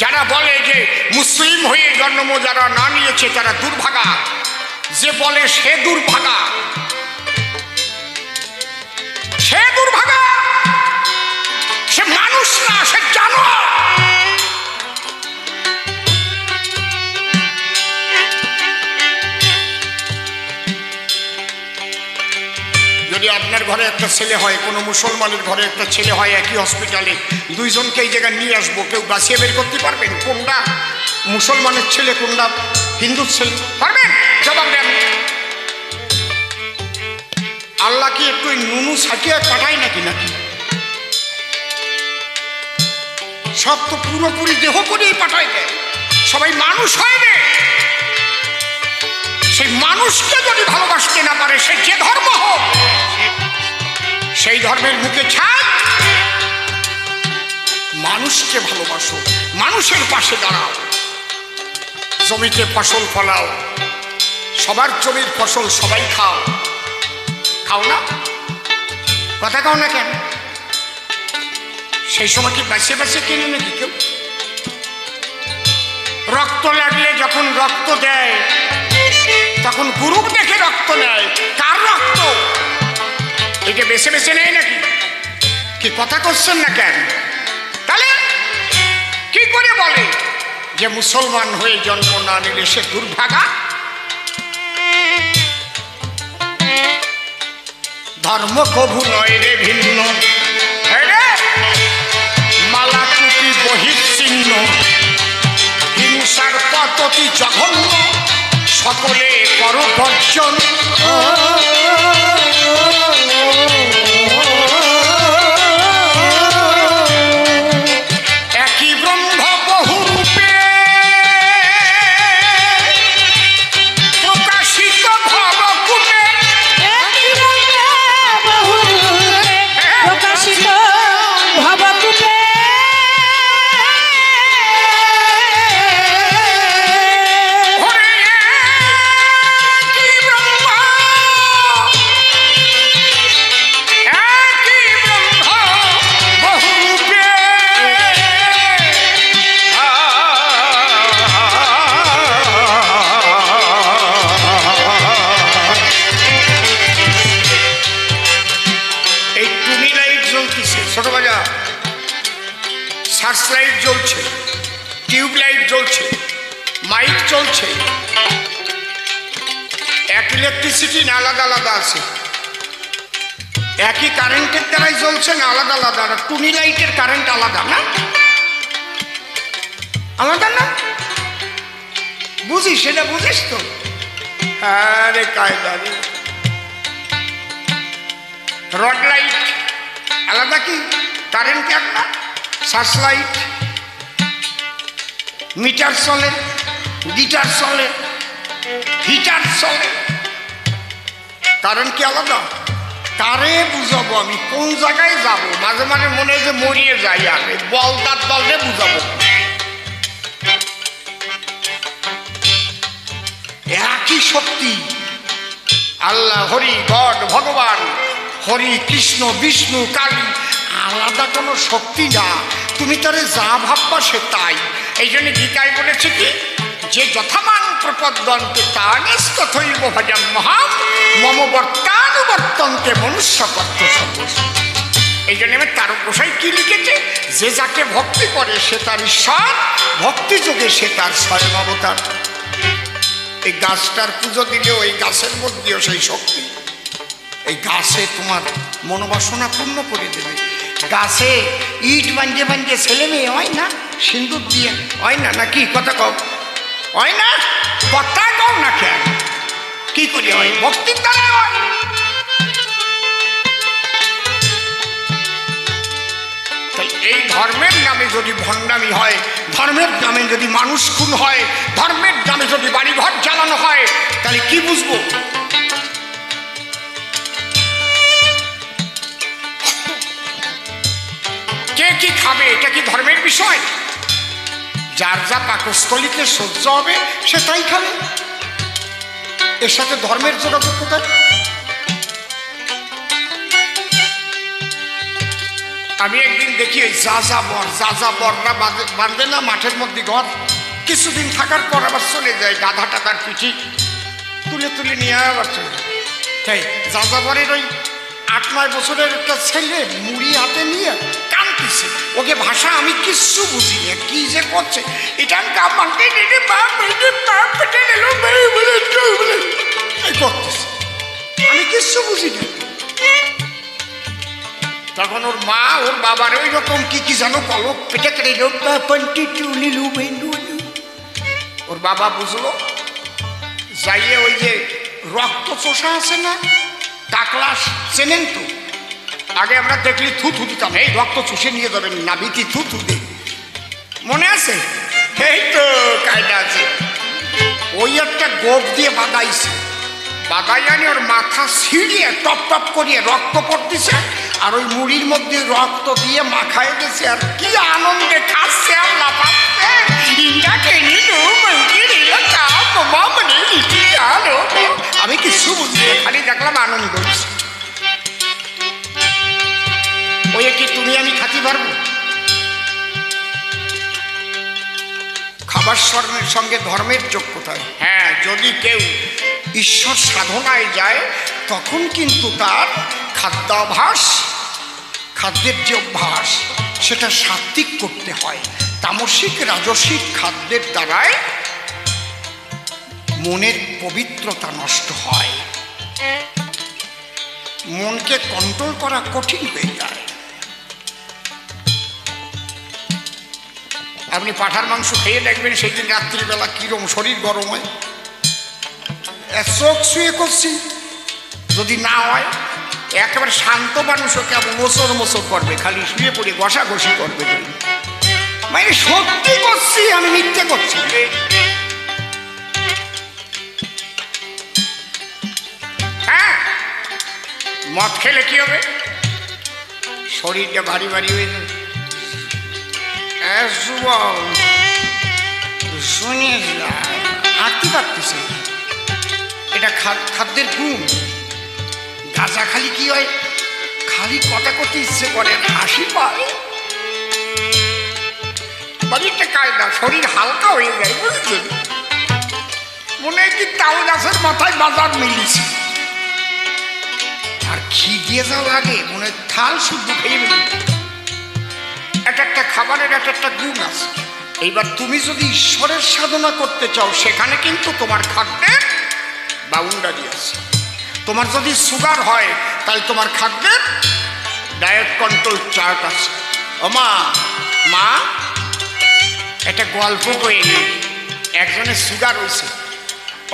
যারা বলে যে মুসলিম হয়ে জন্ম যারা না নিয়েছে তারা দুর্ভাগা, যে বলে সে দুর্ভাগা, সে দুর্ভাগা, সে মানুষ না, সে জানোয়ার। যদি আপনার ঘরে একটা ছেলে হয়, কোনো মুসলমানের ঘরে একটা ছেলে হয়, একই হসপিটালে, দুইজনকে এই জায়গায় নিয়ে আসবো, কেউ বাঁচিয়ে বের করতে পারবেন কোনটা মুসলমানের ছেলে কোনটা হিন্দুর ছেলে? পারবেন? জবাব দেন। আল্লাহ কি একটু নুনু ছাটিয়ে পাঠায় নাকি? নাকি সব তো পুরোপুরি দেহ করেই পাঠায় দেয়, সবাই মানুষ হয় না। সেই মানুষকে যদি ভালোবাসতে না পারে, সে যে ধর্ম হোক, সেই ধর্মের মুখে ছাড়। মানুষকে ভালোবাসো, মানুষের পাশে দাঁড়াও, জমিতে ফসল ফলাও, সবার জমির ফসল সবাই খাও। খাও না? কথা খাও না কেন? সেই সময় কি বাঁচিয়ে বাঁচিয়ে কিনে নাকি কেউ? রক্ত লাগলে যখন রক্ত দেয় তখন গ্রুপ দেখে রক্ত নেয়। কার রক্ত? এটা বেছে বেছে নেয় নাকি? কি কথা করছেন না কেন? তাহলে কি করে বলে যে মুসলমান হয়ে জন্ম না নিলে সে দুর্ভাগা? ধর্ম কভু নয় রে ভিন্ন, মালা টুপি বহির্চিহ্ন, হিংসার পথ অতি জঘন্য, সকলে কর বর্জন। একই ব্রহ্ম বহু রূপে প্রকাশিত ভবকূপে, প্রকাশিত ভবকূপে সার্চ লাইট জ্বলছে, টিউব লাইট জ্বলছে, মাইক চলছে, এক ইলেকট্রিসিটি না আলাদা আলাদা আছে, একই কারেন্টের দ্বারাই জ্বলছে না আলাদা আলাদা? টুনি লাইটের কারেন্ট আলাদা না? আলাদা না? বুঝিস, সেটা বুঝিস তো? হ্যাঁ রে কায়দা রে। রড লাইট আলাদা কি? কারেন্ট একটা। সার্চ লাইট, মিটার চলে, গিটার চলে, হিটার চলে, কারেন্ট কি আলাদা? কারে বুঝাবো আমি? কোন জায়গায় যাব? মাঝে মাঝে মনে হয় যে মরিয়ে যাই, আগে বলদার দলে বুঝাবো। একই শক্তি, আল্লাহ, হরি, গড, ভগবান, হরি, কৃষ্ণ, বিষ্ণু, কালী, আলাদা কোনো শক্তি না। তুমি তারে যা ভাববা সে তাই। এই জন্য গীতায় বলেছে কি, যে যথামান প্রপদ্যন্তে তানেস্তথৈব ভজম মহাম মম বর্তানুবর্তন্তে মনুষ্য পত্র সর্বস্ব। এই জন্য আমি তারক গোসাই কি লিখেছে, যে যাকে ভক্তি করে সে তার ঈশ্বর, ভক্তি যোগে সে তার স্বয়ং অবতার। এই গাছটার পুজো দিলেও এই গাছের মধ্যেও সেই শক্তি। এই গাছে তোমার মনোবাসনা পূর্ণ করে দেবে। গাছে ইট বাঞ্জে বাঞ্জে ছেলে মেয়ে হয় না, সিন্দুর দিয়ে হয় না? নাকি কথা কও? হয় না? কথা কও না কেন? কি করে হয়? ভক্তির দ্বারা হয়। তাই এই ধর্মের নামে যদি ভণ্ডামি হয়, ধর্মের নামে যদি মানুষ খুন হয়, ধর্মের নামে যদি বাড়িঘর জ্বালানো হয়, তাহলে কি বুঝবো? কে কি খাবে এটা কি ধর্মের বিষয়? যার যা পাকস্থলীতে সহ্য হবে সে তাই খাবে। এর সাথে ধর্মের যোগাযোগ কোথায়? আমি একদিন দেখি ওই যাযাবররা বাঁধে না মাঠের মধ্যে ঘর, কিছুদিন থাকার পর আবার চলে যায়, গাধা টাকার পিঠি তুলে তুলে নিয়ে আবার চলে যায়। তাই যাযাবরের ওই 8-9 বছরের একটা ছেলে মুড়ি হাতে নিয়ে কাঁদতেছে। ওকে ভাষা আমি কিচ্ছু বুঝি না, কি যে করছে। এটা করতেছে, আমি কিচ্ছু বুঝি না। তখন ওর মা ওর বাবার ওই রকম কি কি জানো কলক পেটে কেটে ওর বাবা বুঝলো, যাইয়ে ওই যে রক্ত চোষা আছে না, টাকলা চেনেন তো? আগে আমরা দেখলি থুথু দিতাম, এই রক্ত চুষে নিয়ে যাবেন না, বিতি থুথু দে, মনে আছে? এই তো কায়দা আছে। ওই একটা গোপ দিয়ে বাঁধাইছে, বাঁধাই আনি ওর মাথা ছিঁড়িয়ে টপ টপ করিয়ে রক্ত পড়তেছে, আর ওই মুড়ির মধ্যে রক্ত দিয়ে মাখায় গেছে। আর কি আনন্দে খাচ্ছে আর লাফাচ্ছে। আমি কিছু বুঝলি, খালি দেখলাম আনন্দ হচ্ছে। ওই কি তুমি আমি খাতি পারবো? খাবার সঙ্গে ধর্মের যোগ কোথায়? হ্যাঁ, যদি কেউ ঈশ্বর সাধনায় যায় তখন কিন্তু তার খাদ্যাভ্যাস, খাদ্যের যে অভ্যাস সেটা সাত্ত্বিক করতে হয়। তামসিক রাজসিক খাদ্যের দ্বারায় মনের পবিত্রতা নষ্ট হয়। মনকে কন্ট্রোল করা কঠিন হয়ে যায়। আপনি পাঁঠার মাংস খেয়ে দেখবেন সেই দিন রাত্রিবেলা কিরম শরীর গরম হয়। চোখ শুয়ে করছি, যদি না হয় একেবারে শান্ত মানুষও কেমন মোচর মোচর করবে, খালি শুয়ে পড়ে ঘষাঘষি করবে। মানে সত্যি করছি, আমি মিথ্যে করছি। হ্যাঁ, মদ খেলে কি হবে? শরীরটা ভারী ভারী হয়ে যাবে। শুনে হাঁটতে পারতেছে, এটা খাদ্যের গুণ। গাঁজা খালি কি হয়, খালি কথা করতে ইচ্ছে করে, হাসি পায়, বাড়িতে কায়দা, শরীর হালকা হয়ে যায়, বুঝছেন? মনে হয় কি তাল গাছের মাথায় বাজার মিলিয়েছে। আর খিদে যা লাগে, মনে হয় থাল শুদ্ধ খেয়ে নেবে। একটা খাবারের একটা গুণ আছে। এইবার তুমি যদি ঈশ্বরের সাধনা করতে চাও, সেখানে কিন্তু তোমার খাদ্যের বাউন্ডারি আছে। তোমার যদি সুগার হয়, তাহলে তোমার খাদ্যের ডায়েট কন্ট্রোল চার্ট আছে। ও মা, মা একটা গল্প করে নি। একজনের সুগার হয়েছে।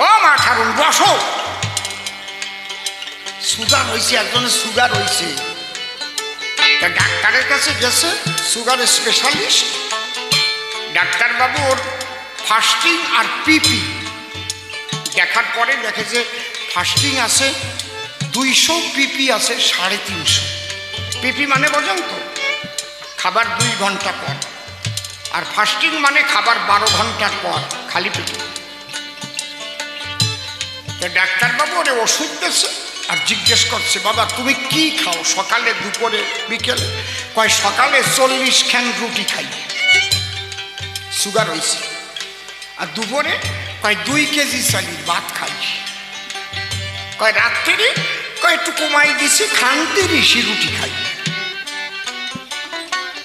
ও মা ঠাকুর বসো। সুগার হয়েছে, একজনের সুগার হয়েছে। ডাক্তারের কাছে গেছে, সুগার স্পেশালিস্ট। ডাক্তারবাবু ওর ফাস্টিং আর পিপি দেখার পরে দেখে যে ফাস্টিং আছে 200, পিপি আছে 350। পিপি মানে বোঝেন তো, খাবার 2 ঘন্টা পর, আর ফাস্টিং মানে খাবার 12 ঘন্টার পর খালি পেটে। তো ডাক্তারবাবু ওরে ওষুধ দিয়েছে আর জিজ্ঞেস করছে, বাবা তুমি কি খাও সকালে, দুপুরে, বিকেলে? কয় সকালে 40 খান রুটি খাই, সুগার হয়েছে। আর দুপুরে কয় 2 কেজি চালির ভাত খাই। কয় রাত্রে কয় একটু কমাই দিছি, খান 30 রুটি খাই।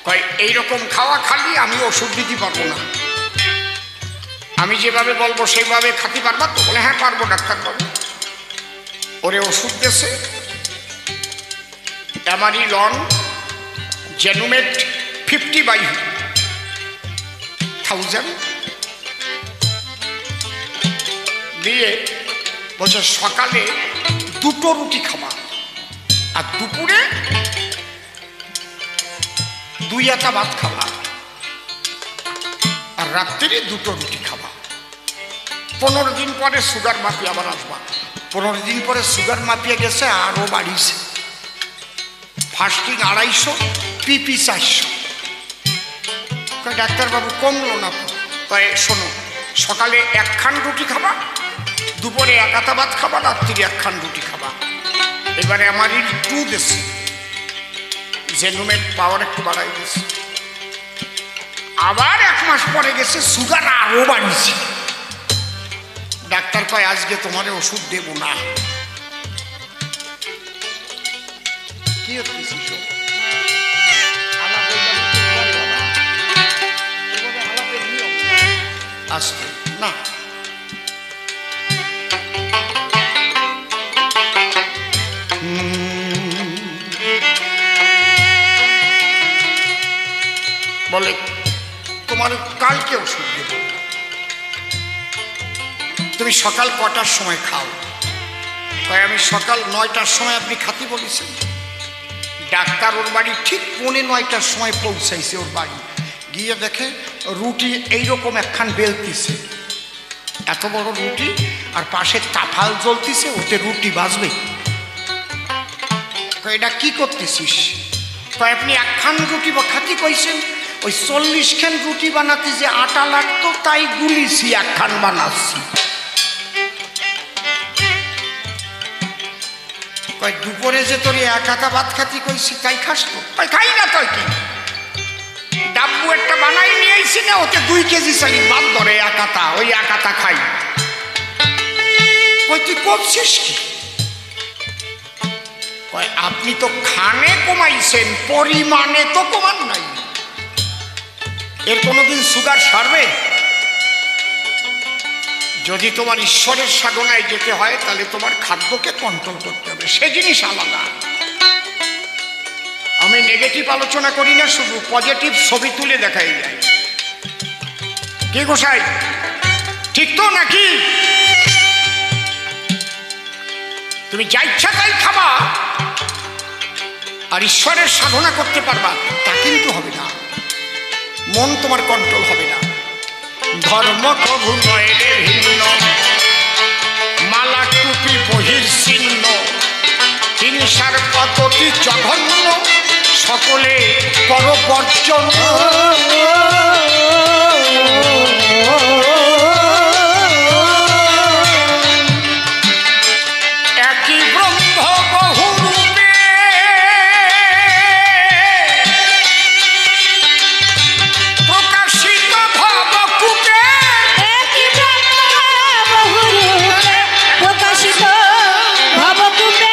কয় এইরকম খাওয়া খালি আমি ওষুধ দিতে পারবো না, আমি যেভাবে বলবো সেভাবে খাতে পারবা তো? বলে হ্যাঁ পারবো ডাক্তারবাবু। ওরে ওষুধ দিয়েছে, অ্যামারিলন জেনুমেট 50/1000 দিয়ে বলছে সকালে 2টো রুটি খাবা, আর দুপুরে 2 আটা ভাত খাবা, আর রাত্রে 2টো রুটি খাবা। 15 দিন পরে সুগার মাপিয়ে আবার আসবা। 15 দিন পরে সুগার মাপিয়ে গেছে, আরও বাড়িয়েছে। ফাস্টিং 250, পিপি 400। ডাক্তারবাবু কমলো না। কয় শোনো, সকালে 1 খান রুটি খাবা, দুপুরে 1 আটা ভাত খাবা, রাত্রি 1 খান রুটি খাবা। এবারে আমার 2 দিয়েছে, জেনুমেট পাওয়ার একটু বাড়াই দিয়েছে। আবার 1 মাস পরে গেছে, সুগার আরও বাড়িয়েছে। ডাক্তার কয় আজকে তোমার ওষুধ দেব না। কি হচ্ছে আসতে না, বলে তোমার কালকে ওষুধ দেব, তুমি সকাল কটার সময় খাও? তাই আমি সকাল 9টার সময় আপনি খাতি বলেছেন। ডাক্তার ওর বাড়ি ঠিক 9:45টার সময় পৌঁছাইছে। ওর বাড়ি গিয়ে দেখে রুটি এইরকম একখান বেলতিছে, এত বড় রুটি, আর পাশে তাফাল জ্বলতিছে, ওতে রুটি বাজবে। এটা কি করতেছিস? তাই আপনি 1 খান রুটি বা খাতি কইছেন, ওই 40 খান রুটি বানাতে যে আটা লাগতো তাই গুলিছি, 1 খান বানাচ্ছি। কয় দুপুরে যে তোর 1 আটা ভাত খাতি কইছি তাই খাস তো? খাই না। তাই কি ডাব্বু একটা বানাই নিয়ে আইছি না, ওতে 2 কেজি চালির ভাত ধরে 1 আটা, ওই 1 আটা খাই। কই তুই করছিস কি? কয় আপনি তো খানে কমাইছেন, পরিমাণে তো কমান নাই। এর কোনোদিন সুগার সারবে? যদি তোমার ঈশ্বরের সাধনায় যেতে হয় তাহলে তোমার খাদ্যকে কন্ট্রোল করতে হবে, সে জিনিস আলাদা। আমি নেগেটিভ আলোচনা করি না, শুধু পজিটিভ ছবি তুলে দেখাই যায়। কি গোসাই, ঠিক তো নাকি? তুমি যা ইচ্ছা তাই খাবা আর ঈশ্বরের সাধনা করতে পারবা, তা কিন্তু হবে না। মন তোমার কন্ট্রোল হবে না। ধর্ম কভু নয় রে ভিন্ন, মালা টুপি বহির চিহ্ন, হিংসার পদ্ধতি জঘন্য, সকলে কর বর্জন। একই ব্রহ্ম বহু রূপে, প্রকাশিত ভবকূপে। একই ব্রহ্ম বহু রূপে, প্রকাশিত ভবকূপে।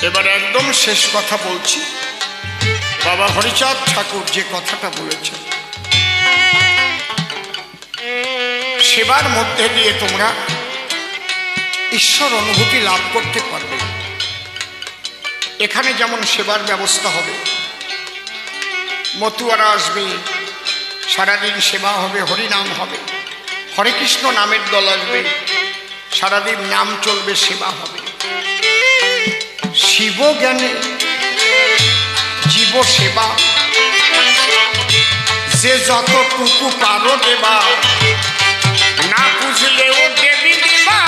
এবার একদম শেষ কথা বলছি। বাবা হরিচাঁদ ঠাকুর যে কথাটা বলেছেন, সেবার মধ্যে দিয়ে তোমরা ঈশ্বর অনুভূতি লাভ করতে পারবে। এখানে যেমন সেবার ব্যবস্থা হবে, মতুয়ারা আসবে, সারাদিন সেবা হবে, হরিনাম হবে, হরে কৃষ্ণ নামের দল আসবে, সারাদিন নাম চলবে, সেবা হবে। শিব জ্ঞানে জীব সেবা, যে যতটুকু পারো দেবা, না বুঝলেও দেবী দেবা,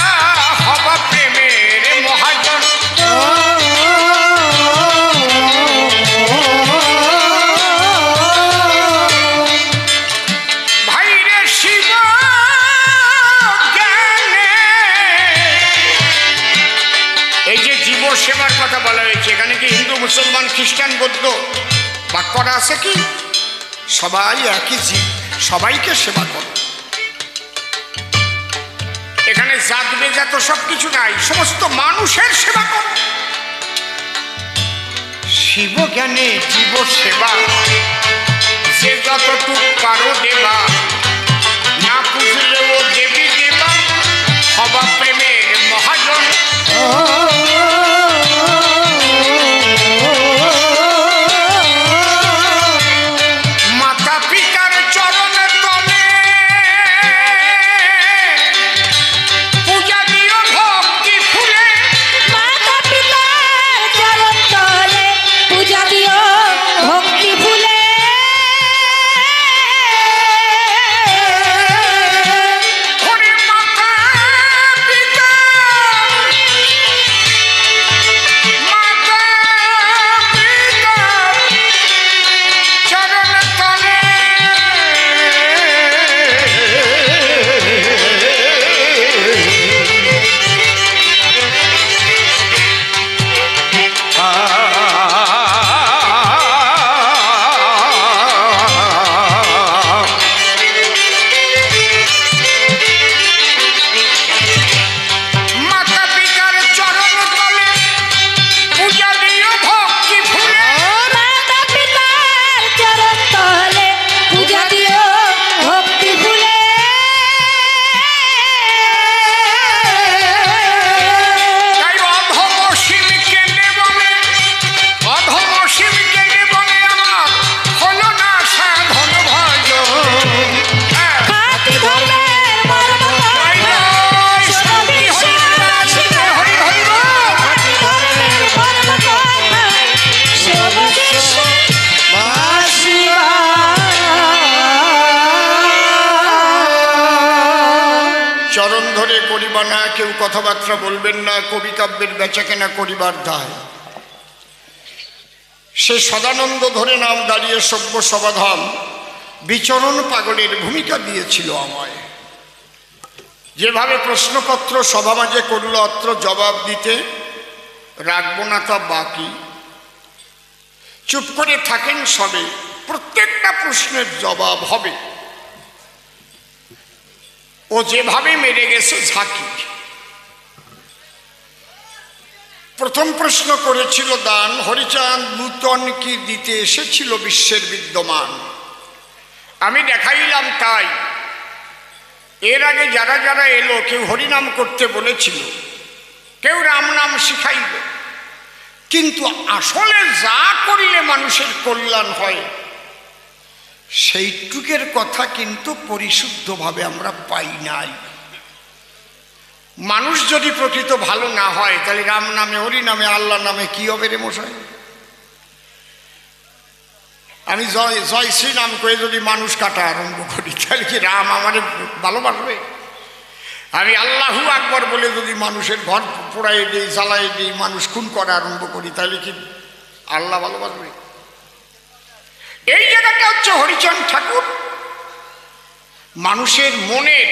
হবা প্রেমের মহাজন। ভাইরে শিব জ্ঞানে, এই যে জীব সেবার কথা বলা হয়েছে, এখানে কি হিন্দু, মুসলমান, খ্রিস্টান, বৌদ্ধ বাক করা আছে কি? সবাই একই জীব, সবাইকে সেবা করো। এখানে জাত বেজাত সব কিছু নাই, সমস্ত মানুষের সেবা করো। শিব জ্ঞানে জীব সেবা, যে যতটুকু পারো দেবা, না বুঝলেও দেবী দেবা, হবা প্রেমের মহাজন। মাতা পিতার চরণে তলে পূজা দিও ভক্তি ফুলে। মাতা পিতার চরণ তলে পূজা দিও ভক্তি ফুলে। চরণ ধরে করিবা না, কেউ কথাবার্তা বলবেন না, কবি কাব্যের বেচাকেনা করিবার দায়। সে সদানন্দ ধরে নাম দাঁড়িয়ে সভ্য সমাধান বিচরণ পাগলের ভূমিকা দিয়েছিল আমায়। যেভাবে প্রশ্নপত্র সভা মাঝে করল অত্র জবাব দিতে রাখবো না তা বাকি, চুপ করে থাকেন সবে, প্রত্যেকটা প্রশ্নের জবাব হবে। ও যেভাবে মেরে গেছে ঝাঁকি। প্রথম প্রশ্ন করেছিল দান, হরিচাঁদ নূতন কি দিতে এসেছিল বিশ্বের বিদ্যমান। আমি দেখাইলাম তাই। এর আগে যারা যারা এলো কেউ হরিনাম করতে বলেছিল, কেউ রাম নাম শিখাইল, কিন্তু আসলে যা করিলে মানুষের কল্যাণ হয় সেইটুকের কথা কিন্তু পরিশুদ্ধভাবে আমরা পাই নাই। মানুষ যদি প্রকৃত ভালো না হয় তাহলে রাম নামে হরি নামে আল্লাহ নামে কি হবে রে মশাই? আমি জয় জয় শ্রীরাম করে যদি মানুষ কাটা আরম্ভ করি তাহলে কি রাম আমারে ভালোবাসবে? আমি আল্লাহু আকবর বলে যদি মানুষের ঘর পোড়াই দিই, জ্বালাই দিই, মানুষ খুন করা আরম্ভ করি তাহলে কি আল্লাহ ভালোবাসবে? এই জায়গাটা হচ্ছে হরিচন্দ্র ঠাকুর মানুষের মনের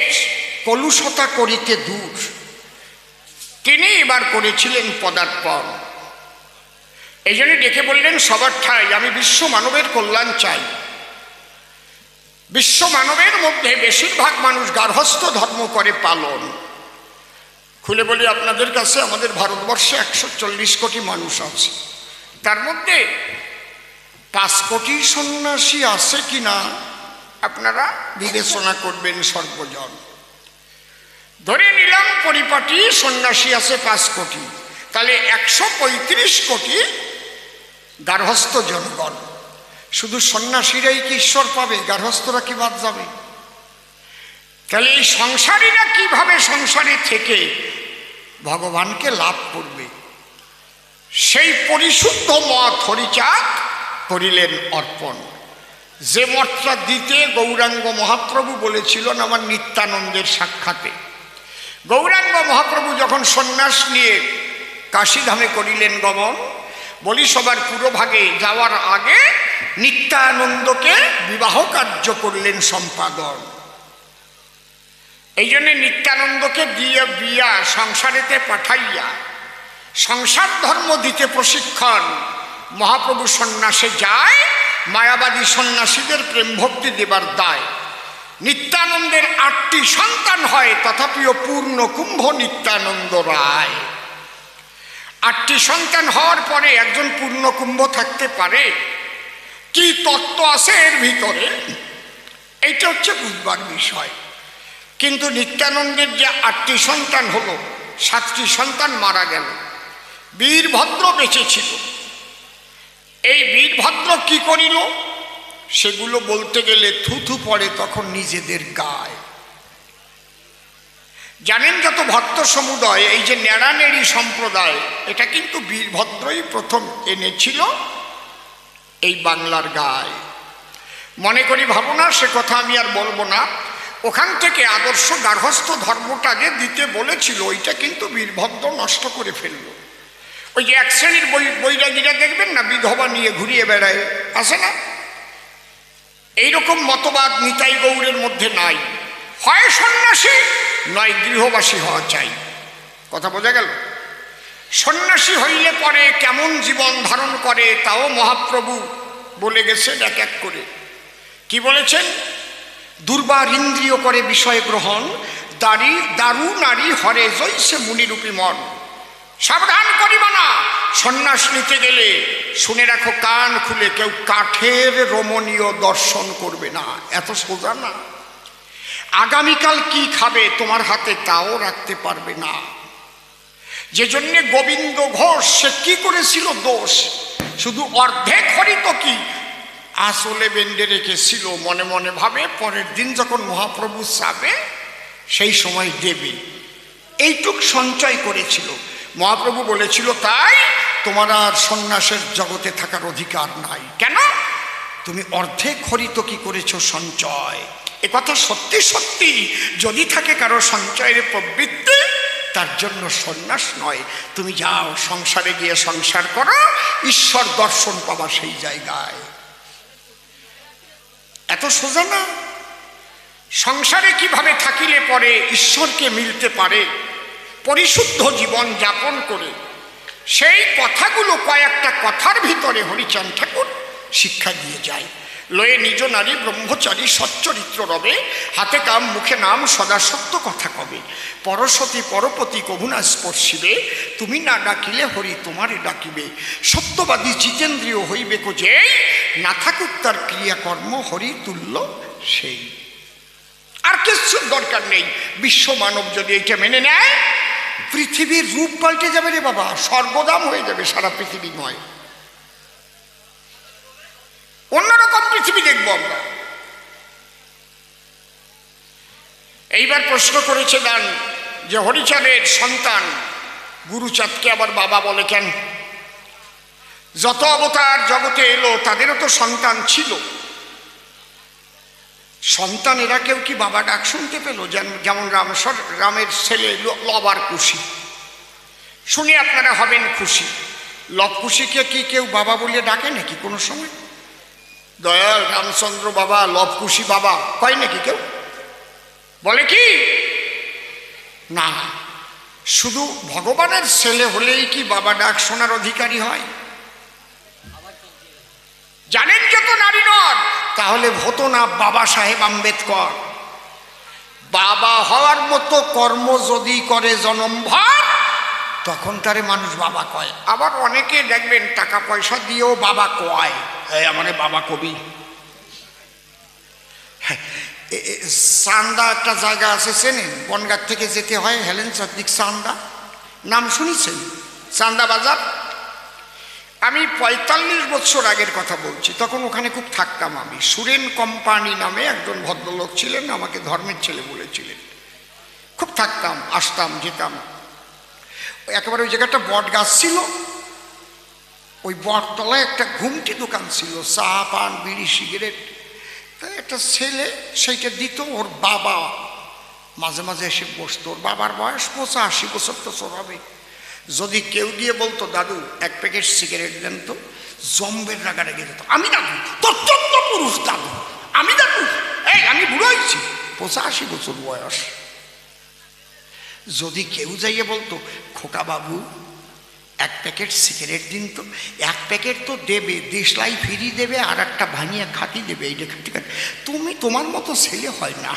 কলুষতা করিতে দূর, তিনি এবার করেছিলেন পদার্পণ। এই জন্য ডেকে বললেন সবার ঠাই আমি বিশ্ব মানবের কল্যাণ চাই। বিশ্ব মানবের মধ্যে বেশিরভাগ মানুষ গার্হস্থ্য ধর্ম করে পালন। খুলে বলি আপনাদের কাছে, আমাদের ভারতবর্ষে 140 কোটি মানুষ আছে, তার মধ্যে 5 কোটি সন্ন্যাসী আছে কিনা আপনারা বিবেচনা করবেন সর্বজন। ধরে নিলাম পরিপাটি সন্ন্যাসী আছে 5 কোটি, তাহলে 135 কোটি গার্হস্থ জনগণ। শুধু সন্ন্যাসীরাই কি ঈশ্বর পাবে? গার্হস্থরা কি বাদ যাবে? তাহলে এই সংসারীরা কিভাবে সংসারে থেকে ভগবানকে লাভ করবে? সেই পরিশুদ্ধ মত হরিচাঁদ করিলেন অর্পণ। যে মতটা দিতে গৌরাঙ্গ মহাপ্রভু বলেছিলেন আমার নিত্যানন্দের সাক্ষাতে। গৌরাঙ্গ মহাপ্রভু যখন সন্ন্যাস নিয়ে কাশীধামে করিলেন গমন, বলি সবার পুরোভাগে যাওয়ার আগে নিত্যানন্দকে বিবাহ কার্য করলেন সম্পাদন। এই জন্যে নিত্যানন্দকে দিয়ে বিয়া সংসারেতে পাঠাইয়া সংসার ধর্ম দিতে প্রশিক্ষণ মহাপ্রভু সন্ন্যাসে যায়, মায়াবাদী সন্ন্যাসীদের প্রেম ভক্তি দেবার দায়। নিত্যানন্দের 8টি সন্তান হয়, তথাপিও পূর্ণ কুম্ভ নিত্যানন্দ রায়। 8টি সন্তান হওয়ার পরে একজন পূর্ণ কুম্ভ থাকতে পারে? কি তত্ত্ব আছে এর ভিতরে, এইটা হচ্ছে বুঝবার বিষয়। কিন্তু নিত্যানন্দের যে 8টি সন্তান হলো, 7টি সন্তান মারা গেল, বীরভদ্র বেঁচে ছিল। এই বীরভদ্র কি করিল সেগুলো বলতে গেলে থুথু পড়ে তখন নিজেদের গায়ে। জানেন যত ভক্ত সমুদায়, এই যে নেড়ানেড়ি সম্প্রদায়, এটা কিন্তু বীরভদ্রই প্রথম এনেছিল এই বাংলার গায়ে। মনে করি ভাবনা, সে কথা আমি আর বলবো না। ওখান থেকে আদর্শ গার্হস্থ্য ধর্মটা যে দিতে বলেছিল ওইটা কিন্তু বীরভদ্র নষ্ট করে ফেলল। ওই যে 1 শ্রেণীর বৈরাগীরা দেখবেন না, বিধবা নিয়ে ঘুরিয়ে বেড়ায়, আছে না? এইরকম মতবাদ নিতাই গৌড়ের মধ্যে নাই। হয় সন্ন্যাসী নয় গৃহবাসী হওয়া চাই। কথা বোঝা গেল? সন্ন্যাসী হইলে পরে কেমন জীবন ধারণ করে তাও মহাপ্রভু বলে গেছেন এক এক করে। কি বলেছেন? দুর্বার ইন্দ্রিয় করে বিষয় গ্রহণ, দারু নারী হরে জৈসে মুনিরূপী মন। সাবধান করিবা না, সন্ন্যাস নিতে গেলে শুনে রাখো কান খুলে, কেউ কাঠের রমণীয় দর্শন করবে না। এত সোজা না। আগামীকাল কি খাবে তোমার হাতে তাও রাখতে পারবে না। যে জন্যে গোবিন্দ ঘোষ সে কি করেছিল দোষ, শুধু অর্ধেক হরিত কি আসলে বেঁধে রেখেছিল, মনে মনে ভাবে পরের দিন যখন মহাপ্রভু চাবে সেই সময় দেবে, এইটুক সঞ্চয় করেছিল। মহাপ্রভু বলেছিল তাই তোমার আর সন্ন্যাসের জগতে থাকার অধিকার নাই। কেন? তুমি অর্ধেক হরিত কি করেছো সঞ্চয়। একথা সত্যি সত্যি যদি থাকে কারো সঞ্চয়ের প্রবৃত্তি, তার জন্য সন্ন্যাস নয়। তুমি যাও সংসারে গিয়ে সংসার করো, ঈশ্বর দর্শন পাবা সেই জায়গায়। এত সোজা না। সংসারে কিভাবে থাকিলে পরে ঈশ্বরকে মিলতে পারে পরিশুদ্ধ জীবন যাপন করে, সেই কথাগুলো কয়েকটা কথার ভিতরে হরিচাঁদ ঠাকুর শিক্ষা দিয়ে যায়। লয়ে নিজ নারী ব্রহ্মচারী সচ্চরিত্র রবে, হাতে কাম মুখে নাম সদা সত্য কথা কবে, পরসতী পরপতি কভুনা স্পর্শিবে, তুমি না ডাকিলে হরি তোমারে ডাকিবে, সত্যবাদী জিতেন্দ্রীয় হইবে কো যে, না থাকুক তার ক্রিয়াকর্ম হরি তুল্য সেই। আর কিছুর দরকার নেই। বিশ্ব মানব যদি এটা মেনে নেয়, পৃথিবীর রূপ পাল্টে যাবে রে বাবা, স্বর্গদাম হয়ে যাবে সারা পৃথিবী নয়, অন্যরকম পৃথিবী দেখবো আমরা। এইবার প্রশ্ন করেছে দান যে হরিচাঁদের সন্তান গুরুচাঁদকে আবার বাবা বলে কেন? যত অবতার জগতে এলো তাদেরও তো সন্তান ছিল, সন্তানেরা কেউ কি বাবা ডাক শুনতে পেল? যেমন রামের ছেলে লবার কুশি, শুনে আপনারা হবেন খুশি। লব কুশিকে কি কেউ বাবা বলে ডাকে নাকি কোনো সময়? দয়াল রামচন্দ্র বাবা, লব কুশি বাবা কয় নাকি কেউ? বলে কি না। শুধু ভগবানের ছেলে হলেই কি বাবা ডাক শোনার অধিকারী হয়? জানেন যত নারী নর, তাহলে হতো না বাবা সাহেব আম্বেদকর। বাবা হওয়ার মতো কর্ম যদি করে জনমভর, তখন তারে মানুষ বাবা কয়। আবার অনেকে দেখবেন টাকা পয়সা দিয়েও বাবা কয়, আমার বাবা কবি। চান্দা একটা জায়গা আছে চেনেন? বনগাঁ থেকে যেতে হয় হেলেন চাঁদিক চান্দা, নাম শুনেছেন? চান্দা বাজার। আমি ৪৫ বছর আগের কথা বলছি, তখন ওখানে খুব থাকতাম আমি। সুরেন কোম্পানি নামে একজন ভদ্রলোক ছিলেন, আমাকে ধর্মের ছেলে বলেছিলেন। খুব থাকতাম, আসতাম, যেতাম। একেবারে ওই জায়গাটা বট গাছ ছিল, ওই বটতলায় একটা ঘুমটি দোকান ছিল, চা পান বিড়ি সিগারেট। তা একটা ছেলে সেইটা দিত, ওর বাবা মাঝে মাঝে এসে বসতো। ওর বাবার বয়স ৮৫ বছর তো হবে। যদি কেউ গিয়ে বলতো দাদু এক প্যাকেট সিগারেট দেন তো, জম্বের রাগারেগে যেত। আমি দাদু? তোর ১৪ পুরুষ দাদু, আমি দাদু? এই আমি বুড়ো হয়েছি, ৮৫ বছর বয়স। যদি কেউ যাইয়ে বলতো খোকা বাবু এক প্যাকেট সিগারেট দিন তো, এক প্যাকেট তো দেবে, দেশলাই ফিরি দেবে, আর একটা ভাঙিয়ে খাটি দেবে, এইটা খাটি খাটি। তুমি তোমার মতো ছেলে হয় না।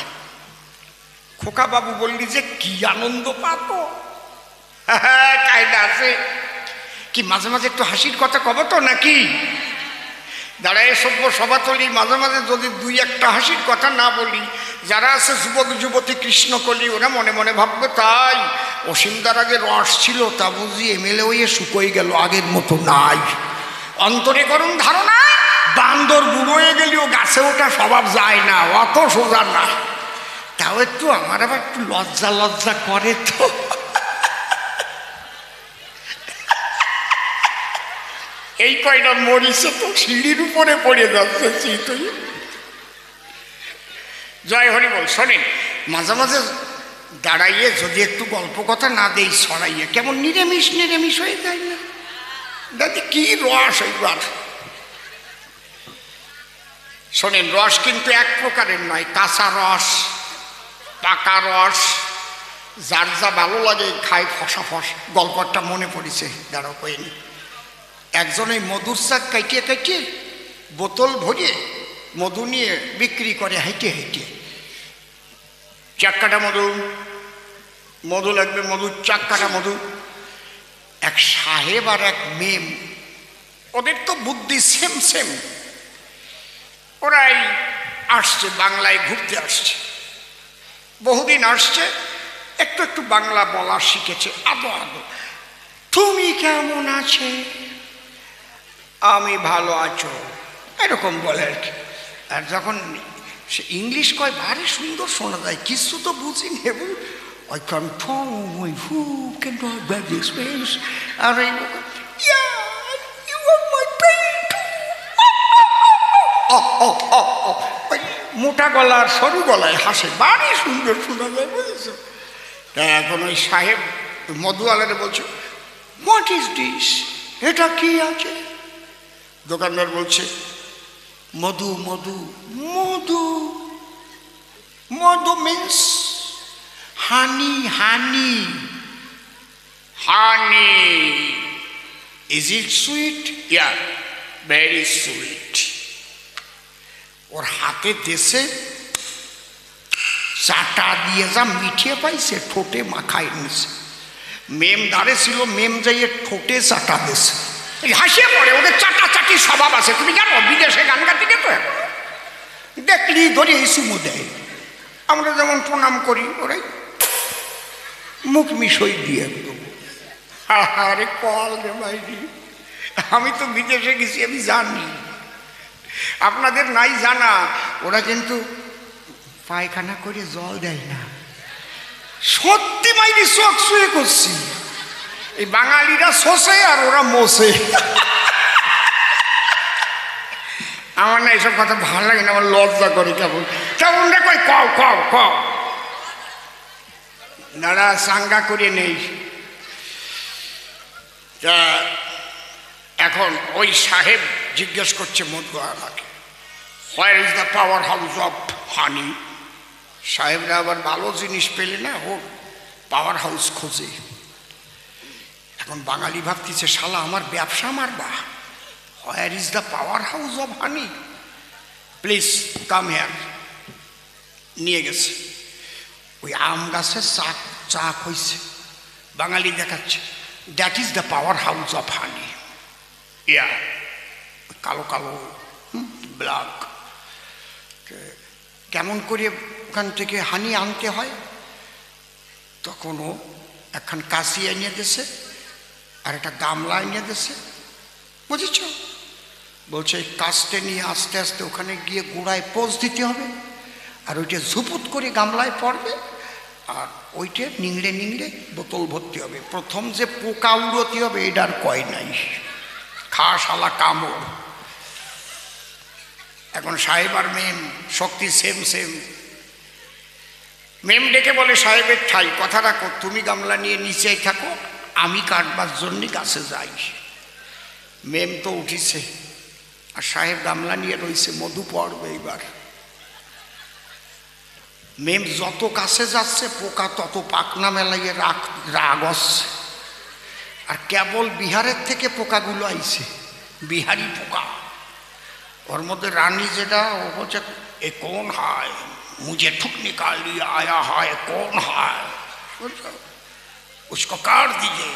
খোকা বাবু বললি যে কি আনন্দ পাতো, কায়দা আছে কি? মাঝে মাঝে একটু হাসির কথা কব তো নাকি? দাঁড়ায় সভ্য সভাতলি মাঝে মাঝে যদি দুই একটা হাসির কথা না বলি, যারা আছে যুবক যুবতী কৃষ্ণকলি, ওরা মনে মনে ভাববে তাই অসীমদার আগে রস ছিল, তা বুঝি এমএলএ হয়ে শুকোই গেল, আগের মতো নাই। অন্তরে করুন ধারণা, বান্দর বুড়ো হয়ে গেলেও গাছে ওঠা স্বভাব যায় না, অত সোজা না। তাও একটু আমার আবার একটু লজ্জা লজ্জা করে তো। এই কয়টা মরিচে তো সিঁড়ির উপরে পড়ে যাচ্ছে। তুই জয় হরি বল। শোনেন, মাঝে মাঝে দাঁড়াইয়ে যদি একটু গল্প কথা না দেই ছড়াইয়ে, কেমন নিরামিষ নিরামিষ হয়ে যায় না? দাদি কি রস এইবার। শোনেন, রস কিন্তু এক প্রকারের নয়, কাঁচা রস, পাকা রস, যার যা ভালো লাগে খায় ফসা ফস। গল্পটা মনে পড়েছে, দাঁড়াও কইনি। একজন এই মধুর শাক কাটিয়ে কাটিয়ে বোতল ভরিয়ে মধু নিয়ে বিক্রি করে হেঁটে হেঁটে। চাক্কাটা মধু, মধু লাগবে মধু, চাক্কাটা মধু। এক সাহেব আর এক মেম, ওদের তো বুদ্ধি সেম সেম। ওরাই আসছে, বাংলায় ঘুরতে আসছে, বহুদিন আসছে, একটু একটু বাংলা বলা শিখেছে, আদো আদো। তুমি কেমন আছে? আমি ভালো আছো, এরকম বলে আর কি। আর যখন সে ইংলিশ কয় ভারী সুন্দর শোনা যায়, কিছু তো বুঝি নেব। I can tell my food can do bad experience. আর এই you are my baby. মোটা গলার সরু গলায় হাসে, বাড়ি সুন্দর শোনা যায়, বুঝেছো? তা এখন ওই সাহেব মধুওয়ালারে বলছে, হোয়াট ইজ দিস, এটা কি আছে? দোকানদার বলছে, মধু মধু মধু। মধু means honey, honey honey. Is it sweet? Yeah, very sweet. ওর হাতে দেশে চাটা দিয়ে যা মিঠিয়ে পাইছে, ঠোঁটে মাখায় নিছে। মেম দাঁড়ে ছিল, মেম যাইয়ে ঠোঁটে চাটা দেশে, এই হাসিয়ে পড়ে। ওদের চাটা চাটি স্বভাব আছে, তুমি জানো? বিদেশে গান গাতে গেতো, দেখলি ধরে এই সুমো দেয়। আমরা যেমন প্রণাম করি, ওরাই মুখ মিশই দিয়ে একদম। আরে কল রে ভাইরি, আমি তো বিদেশে গেছি, আমি জানি, আপনাদের নাই জানা। ওরা কিন্তু পায়খানা করে জল দেয় না, সত্যি মাইরি চোখ শুয়ে করছি। এই বাঙালিরা শোষে আর ওরা মোষে। আমার না এইসব কথা ভালো লাগে না, আমার লজ্জা করে। কেমন কেমন রে কই, কও কও কও। দাঁড়া, সাঙ্গা করে নেই। তা এখন ওই সাহেব জিজ্ঞেস করছে মধুওয়ালাকে, where is the powerhouse of honey? সাহেবরা আবার ভালো জিনিস পেলে না, ও পাওয়ার হাউস খোঁজে। এখন বাঙালি ভাবতেছে, শালা আমার ব্যবসা মারবা, where is the powerhouse of honey, please come here. নিয়ে গেছে, ওই আম গাছের চাক হয়েছে, বাঙালি দেখাচ্ছে, that is the powerhouse of honey. Yeah, কালো কালো ব্ল্যাক। কেমন করে ওখান থেকে হানি আনতে হয়? তখন ও একখান কাশি এনে দিয়েছে আর একটা গামলা এনে দিয়েছে, বুঝেছ? বলছে এই কাস্তে নিয়ে আস্তে আস্তে ওখানে গিয়ে গোড়ায় পোজ দিতে হবে, আর ওইটা ঝুপুত করে গামলায় পড়বে, আর ওইটা নিংড়ে নিংড়ে বোতল ভর্তি হবে। প্রথম যে পোকা উড়তে হবে এটার কয় নাই, খাসালা কামড়। এখন সাহেব আর মেম শক্তি সেম সেম। মেম ডেকে বলে, সাহেবের ঠাই, কথা রাখো, তুমি গামলা নিয়ে নিচেই থাকো, আমি কাটবার জন্য গাছে যাই। মেম তো উঠিছে আর সাহেব গামলা নিয়ে রয়েছে, মধু পড়বে এইবার। মেম যত কাছে যাচ্ছে পোকা তত পাকনা মেলাইয়ে রাগ আসছে। আর কেবল বিহারের থেকে পোকাগুলো আইছে, বিহারি পোকা। ওর মধ্যে রানী যেটা, ও বলছে, এ কোন হয়, মুझे ठुक निकाल लिया आया है, कौन है, उसको काट दीजिए।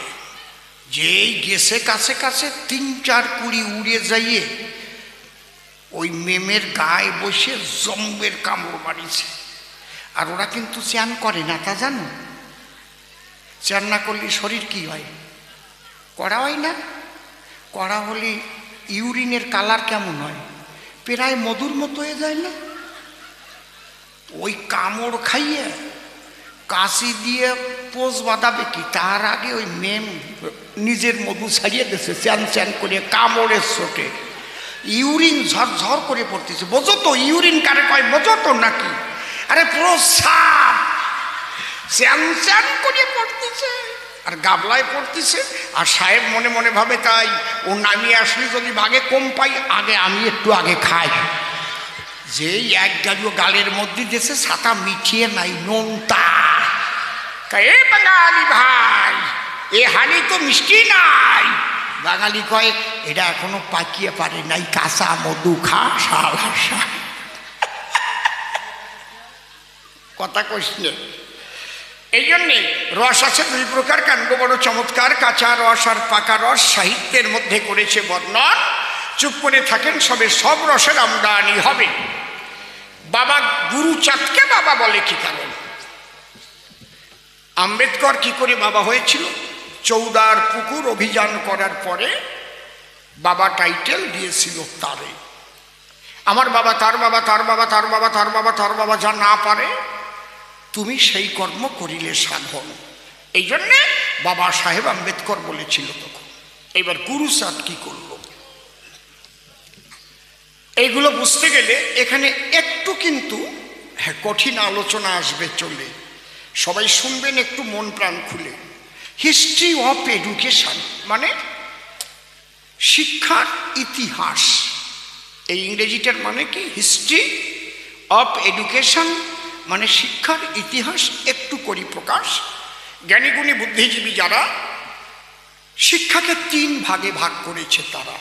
যেই গেছে কাছে কাছে ৩-৪ কুড়ি উড়ে যাইয়ে ওই মেমের গায়ে বসে জম্বের কামড় মারিছে। আর ওরা কিন্তু চান করে না, তা জানো? চান না করলে শরীর কি হয়? কড়া হয় না? কড়া হলে ইউরিনের কালার কেমন হয়? প্রায় মধুর মতো হয়ে যায় না? ওই কামড় খাইয়ে কাশি দিয়ে পোষ বাঁধাবে কি, তার আগে ওই মেম নিজের মধু ছাড়িয়ে দিয়েছে চ্যান চ্যান করে কামড়ের চোটে। ইউরিন ঝরঝর করে পড়তেছে। বোঝো তো ইউরিন কারে কয়, বোঝো তো নাকি? আরে পুরো সাপ চ্যান চ্যান করে পড়তেছে আর গাবলায় পড়তেছে। আর সাহেব মনে মনে ভাবে, তাই ও নামিয়ে আসলে যদি ভাগে কম পাই, আগে আমি একটু আগে খাই। যেই এক গাড়িও গালের মধ্যে দিয়েছে, ছাতা মিঠিয়ে নাই, নোনতা। এ বাঙালি ভাই, এ হানি তো মিষ্টি নাই। বাঙালি কয়, এটা এখনো পাকিয়ে পারে নাই, কাঁচা মধু খা শালা। কথা কইস নে। এই জন্যে রস আছে 2 প্রকার, কাণ্ড বড় চমৎকার, কাঁচা রস আর পাকা রস সাহিত্যের মধ্যে করেছে বর্ণন। চুপ করে থাকেন, সব রসের আমদানি হবে। বাবা গুরুচাঁদকে বাবা বলে কি কারণ? আম্বেদকর কি করে বাবা হয়েছিল? চৌদার পুকুর অভিযান করার পরে বাবা টাইটেল দিয়েছিল তারে। আমার বাবা, তার বাবা, তার বাবা, তার বাবা, তার বাবা, তার বাবা যা না পারে, তুমি সেই কর্ম করিলে সাধন। এই জন্যে বাবা সাহেব আম্বেদকর বলেছিল তখন। এবার গুরুচাঁদ কি করল? এইগুলো বুঝতে গেলে এখানে একটু কিন্তু কঠিন আলোচনা আসবে চলে, সবাই শুনবেন একটু মন প্রাণ খুলে। হিস্ট্রি অফ এডুকেশন মানে শিক্ষার ইতিহাস, এই ইংরেজিটার মানে কি? হিস্ট্রি অফ এডুকেশন মানে শিক্ষার ইতিহাস একটু করি প্রকাশ। জ্ঞানীগুণী বুদ্ধিজীবী যারা শিক্ষাকে 3 ভাগে ভাগ করেছে তারা,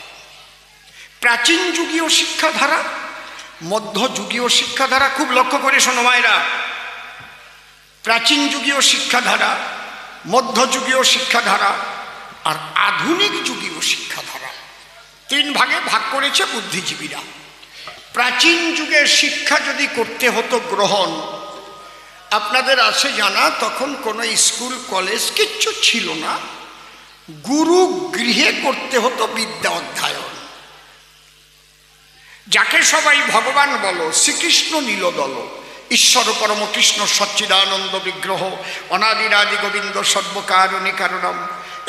প্রাচীন যুগীয় শিক্ষাধারা, মধ্যযুগীয় শিক্ষাধারা, খুব লক্ষ্য করে শোনো মায়েরা, প্রাচীন যুগীয় শিক্ষাধারা, মধ্যযুগীয় শিক্ষাধারা আর আধুনিক যুগীয় শিক্ষাধারা, 3 ভাগে ভাগ করেছে বুদ্ধিজীবীরা। প্রাচীন যুগের শিক্ষা যদি করতে হতো গ্রহণ, আপনাদের আছে জানা, তখন কোনো স্কুল কলেজ কিচ্ছু ছিল না, গুরু গৃহে করতে হতো বিদ্যা অধ্যয়ন। যাকে সবাই ভগবান বলো, শ্রীকৃষ্ণ নীলদল, ঈশ্বর পরম কৃষ্ণ সচ্চিদানন্দ বিগ্রহ, অনাদিরাদি গোবিন্দ সর্বকারণে কারণম,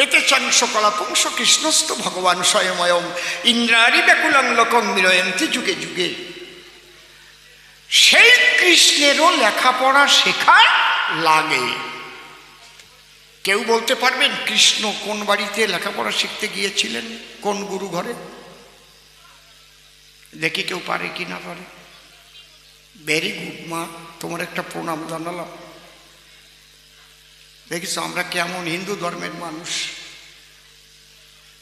এতে চাংশ কলাপংশ কৃষ্ণস্থ ভগবান স্বয়ময়ম, ইন্দ্রারি ব্যাকুলং লোকং মিলয়ন্তি যুগে যুগে। সেই কৃষ্ণেরও লেখাপড়া শেখার লাগে। কেউ বলতে পারবেন কৃষ্ণ কোন বাড়িতে লেখাপড়া শিখতে গিয়েছিলেন, কোন গুরু ঘরে? দেখি কেউ পারে কি না পারে। ভেরি গুড মা, তোমার একটা প্রণাম জানালাম। দেখিস আমরা কেমন হিন্দু ধর্মের মানুষ,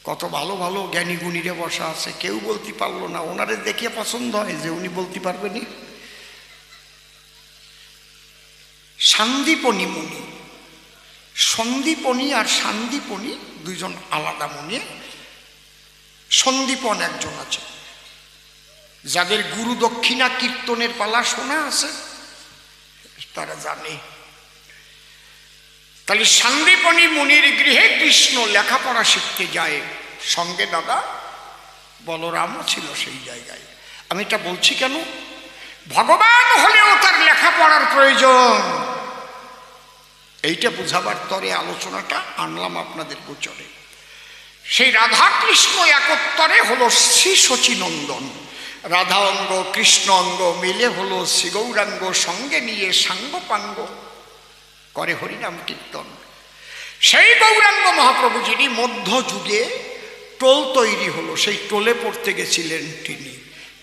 কত ভালো ভালো জ্ঞানী গুণীরে বসা আছে, কেউ বলতে পারলো না। ওনারে দেখে পছন্দ হয় যে উনি বলতে পারবেনি। সান্দীপনী মুনি, সন্দীপনী আর সান্দীপনী দুইজন আলাদা মুনি। সন্দীপন একজন আছে, যাদের গুরু দক্ষিণা কীর্তনের পালা শোনা আছে, তারা জানে। তাহলে সান্দীপনী মুনির গৃহে কৃষ্ণ লেখাপড়া শিখতে যায়, সঙ্গে দাদা বলরামও ছিল সেই জায়গায়। আমি এটা বলছি কেন? ভগবান হলেও তার লেখাপড়ার প্রয়োজন, এইটা বুঝাবার তরে আলোচনাটা আনলাম আপনাদের গোচরে। সেই রাধা কৃষ্ণ একত্তরে হলো শ্রী শচীনন্দন, রাধা অঙ্গ কৃষ্ণ অঙ্গ মিলে হলো শ্রী গৌরাঙ্গ, সঙ্গে নিয়ে সাঙ্গপাঙ্গ করে হরিনাম কীর্তন। সেই গৌরাঙ্গ মহাপ্রভু যিনি মধ্যযুগে টোল তৈরি হলো, সেই টোলে পড়তে গেছিলেন তিনি।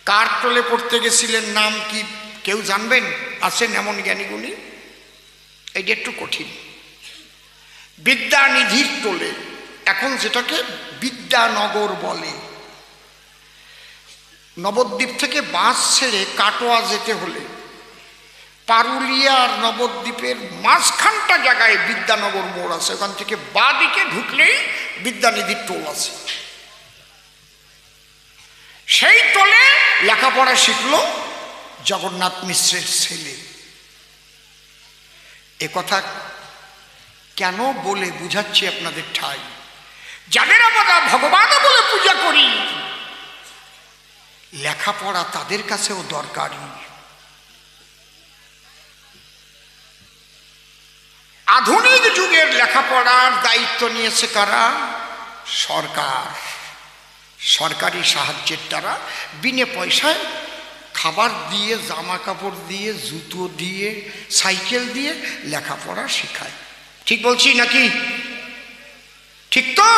কার টোলে পড়তে গেছিলেন, নাম কি কেউ জানবেন? আছেন এমন জ্ঞানীগুণী? এইটা একটু কঠিন। বিদ্যানিধির টোলে, এখন যেটাকে বিদ্যানগর বলে। নবদ্বীপ থেকে বাস ছেড়ে কাটোয়া যেতে হলে পারুলিয়া আর নবদ্বীপের মাঝখানটা জায়গায় বিদ্যানগর মোড় আছে, ওখান থেকে বাঁ দিকে ঢুকলেই বিদ্যানিধির টোল আছে। সেই টোলে লেখাপড়া শিখল জগন্নাথ মিশ্রের ছেলে। এ কথা কেন বলে বুঝাচ্ছি আপনাদের ঠাই। যাদের আমরা ভগবান বলে পূজা করি, লেখাপড়া তাদের কাছেও দরকারি। আধুনিক যুগের লেখাপড়ার দায়িত্ব নিয়েছে কারা? সরকার। সরকারি সাহায্যের দ্বারা বিনে পয়সায় খাবার দিয়ে, জামা কাপড় দিয়ে, জুতো দিয়ে, সাইকেল দিয়ে লেখাপড়া শেখায়। ঠিক বলছি নাকি? ঠিক তো?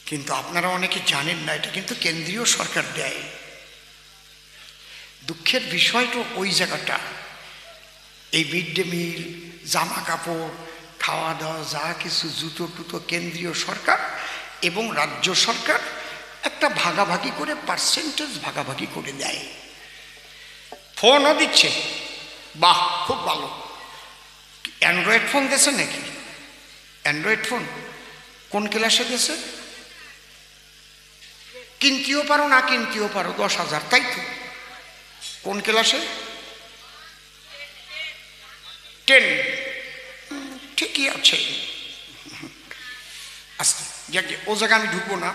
কিন্তু আপনারা অনেকে জানেন না, এটা কিন্তু কেন্দ্রীয় সরকার দেয়। দুঃখের বিষয় তো ওই জায়গাটা। এই মিড ডে মিল, জামা কাপড়, খাওয়া দাওয়া, যা কিছু জুতো টুতো কেন্দ্রীয় সরকার এবং রাজ্য সরকার একটা ভাগাভাগি করে, পার্সেন্টেজ ভাগাভাগি করে দেয়। ফোনও দিচ্ছে, বাহ খুব ভালো। অ্যান্ড্রয়েড ফোন দিয়েছে নাকি? অ্যান্ড্রয়েড ফোন কোন ক্লাসে দিয়েছে? কিনতেও পারো না কিনতেও পারো, 10,000, তাই তো? কোন ক্লাসে? 10। ঠিকই আছে। আস্তে যাকে ও জায়গায় আমি ঢুকবো না।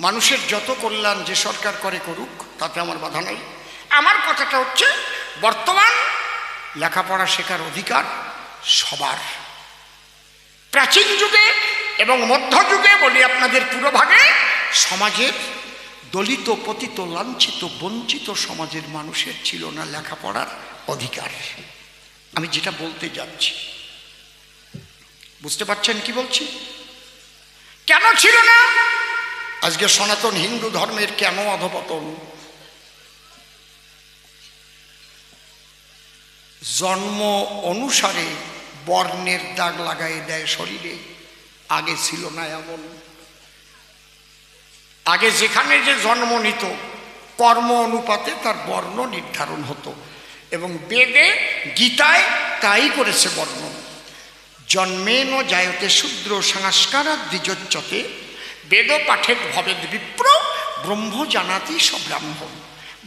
মানুষের যত কল্যাণ যে সরকার করে করুক, তাতে আমার বাধা নাই। আমার কথাটা হচ্ছে, বর্তমান লেখাপড়া শেখার অধিকার সবার। প্রাচীন যুগে এবং মধ্যযুগে বলি আপনাদের পুরোভাগে সমাজের দলিত পতিত লাঞ্ছিত বঞ্চিত সমাজের মানুষের ছিল না লেখাপড়ার অধিকার। আমি যেটা বলতে যাচ্ছি বুঝতে পারছেন কি বলছি? কেন ছিল না? আজকে সনাতন হিন্দু ধর্মের কেন অধপতন? জন্ম অনুসারে বর্ণের দাগ লাগাই দেয় শরীরে। আগে ছিল না এমন। আগে যেখানে যে জন্ম নিত কর্ম অনুপাতে তার বর্ণ নির্ধারণ হতো, এবং বেদে গীতায় তাই করেছে বর্ণন। জন্মেন জায়তে শূদ্র সংস্কারাৎ দ্বিজোচ্যতে বেদ পাঠের ভবেদ বিপ্র ব্রহ্ম জানাতি সব্রাহ্মণ।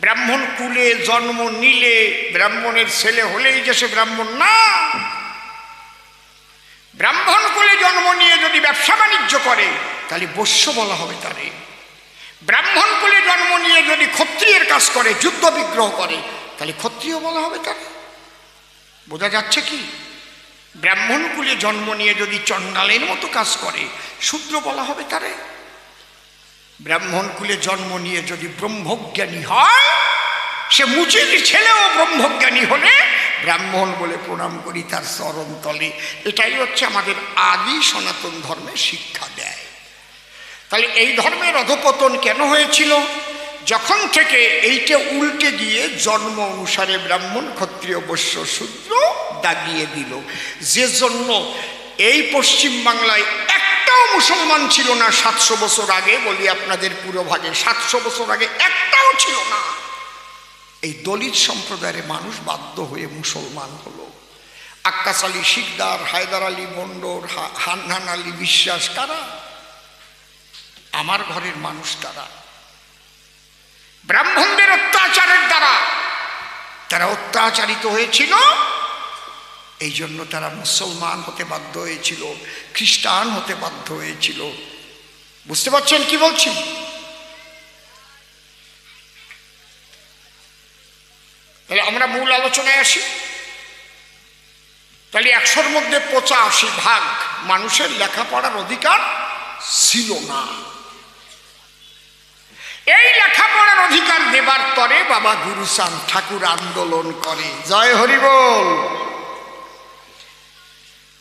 ব্রাহ্মণ কুলে জন্ম নিলে ব্রাহ্মণের ছেলে হলেই যে সে ব্রাহ্মণ না। ব্রাহ্মণ কুলে জন্ম নিয়ে যদি ব্যবসা বাণিজ্য করে তাহলে বৈশ্য বলা হবে তারে। ব্রাহ্মণ কুলে জন্ম নিয়ে যদি ক্ষত্রিয়ের কাজ করে, যুদ্ধ বিগ্রহ করে, তাহলে ক্ষত্রিয় বলা হবে তারে। বোঝা যাচ্ছে কি? ব্রাহ্মণ কুলে জন্ম নিয়ে যদি চণ্ডালের মতো কাজ করে শূদ্র বলা হবে তারে। ব্রাহ্মণ কুলে জন্ম নিয়ে যদি ব্রহ্মজ্ঞানী হয়, সে মুচির ছেলেও ব্রহ্মজ্ঞানী হলে ব্রাহ্মণ বলে প্রণাম করি তার চরণ তলে। এটাই হচ্ছে আমাদের আদি সনাতন ধর্মের শিক্ষা দেয়। তাহলে এই ধর্মের অধপতন কেন হয়েছিল? যখন থেকে এইটা উল্টে গিয়ে জন্ম অনুসারে ব্রাহ্মণ ক্ষত্রিয় বৈশ্য শূদ্র দাগিয়ে দিল। যে জন্য এই পশ্চিম বাংলায় একটাও মুসলমান ছিল না 700 বছর আগে। বলি আপনাদের পুরো ভাগে 700 বছর আগে একটাও ছিল না। এই দলিত সম্প্রদায়ের মানুষ বাধ্য হয়ে মুসলমান হলো। আক্কাস আলী শিকদার, হায়দার আলী মন্ডল, হান্নান আলী বিশ্বাস, কারা? আমার ঘরের মানুষ তারা। ব্রাহ্মণদের অত্যাচারের দ্বারা তারা অত্যাচারিত হয়েছিল, এই জন্য তারা মুসলমান হতে বাধ্য হয়েছিল, খ্রিস্টান হতে বাধ্য হয়েছিল। বুঝতে পারছেন কি বলছি? তাহলে আমরা মূল আলোচনায় আসি। তাহলে 100-র মধ্যে 85% মানুষের লেখাপড়ার অধিকার ছিল না। এই লেখাপড়ার অধিকার দেবার তরে বাবা গুরুচাঁদ ঠাকুর আন্দোলন করে। জয় হরি বল।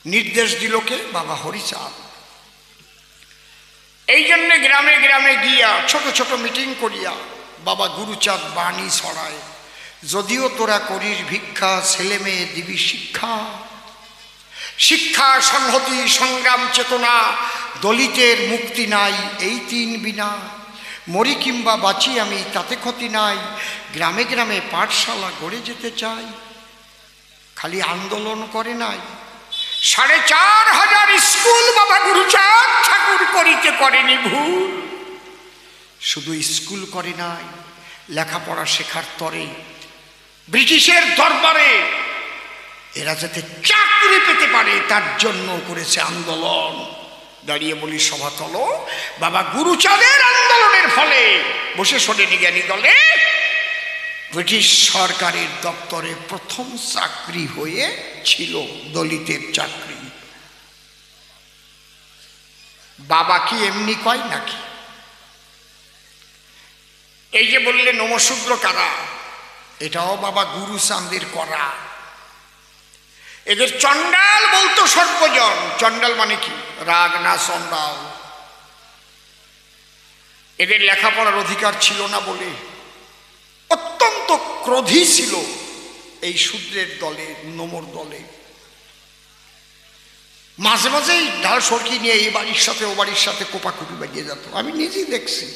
নির্দেশ দিল কে? বাবা হরিচাঁদ। এই জন্য গ্রামে গ্রামে গিয়া ছোট ছোট মিটিং করিয়া বাবা গুরুচাঁদ বাণী ছড়ায়, যদিও তোরা করিস ভিক্ষা, ছেলে মেয়ে দিবি শিক্ষা। শিক্ষা, সংহতি, সংগ্রাম, চেতনা, দলিতের মুক্তি নাই এই 3 বিনা। মরি কিংবা বাঁচি আমি তাতে ক্ষতি নাই, গ্রামে গ্রামে পাঠশালা গড়ে যেতে চাই। খালি আন্দোলন করে নাই, 4500 স্কুল বাবা গুরুচাঁদ ঠাকুর করিতে করেনি ভুল। শুধু স্কুল করে নাই, লেখাপড়া শেখার তরে ব্রিটিশের দরবারে এরা যাতে চাকরি পেতে পারে তার জন্য করেছে আন্দোলন। দাঁড়িয়ে বলি সভাতল, বাবা গুরুচাঁদের আন্দোলনের ফলে বসে শোনেনি জ্ঞানী দলে ব্রিটিশ সরকারের দপ্তরে প্রথম চাকরি হয়েছিল দলিতের চাকরি। বাবা কি এমনি কয় নাকি? এই যে বললে নমশূদ্র কারা, এটাও বাবা গুরুচাঁদের করা। এদের চণ্ডাল বলতো সর্বজন। চণ্ডাল মানে কি? রাগ না চণ্ডাল। এদের লেখাপড়ার অধিকার ছিল না বলে অত্যন্ত ক্রোধী ছিল এই শূদ্রের দলে, নমর দলে। মাঝে মাঝেই ঢাল সরকি নিয়ে এই বাড়ির সাথে ও বাড়ির সাথে কোপাকুপি বাজিয়ে যেত। আমি নিজেই দেখছি।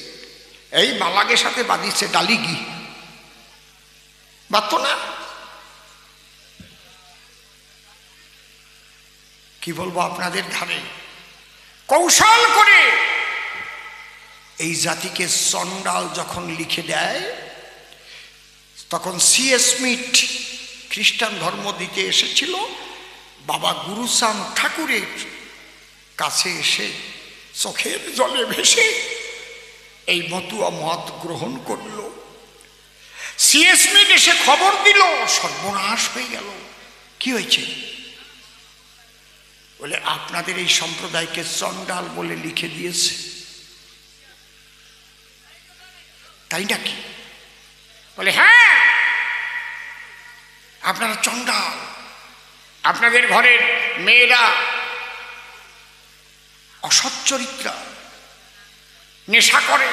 এই বালাগের সাথে বাঁধিয়েছে ডালিগি, বাঁধত না? কি বলবো আপনাদের ধারে কৌশল করে এই জাতিকে চণ্ডাল যখন লিখে দেয়, তখন C.S. স্মিথ খ্রিস্টান ধর্ম দিতে এসেছিল। বাবা গুরুচাঁদ ঠাকুরের কাছে এসে চোখের জলে ভেসে এই মতুয়া মত গ্রহণ করল। C.S. স্মিথ এসে খবর দিল, সর্বনাশ হয়ে গেল। কি হয়েছে? বলে আপনাদের এই সম্প্রদায়কে চণ্ডাল বলে লিখে দিয়েছে। তাই নাকি? বলে হ্যাঁ, আপনারা চণ্ডাল, আপনাদের ঘরের মেয়েরা অসৎ চরিত্রা, নেশা করে,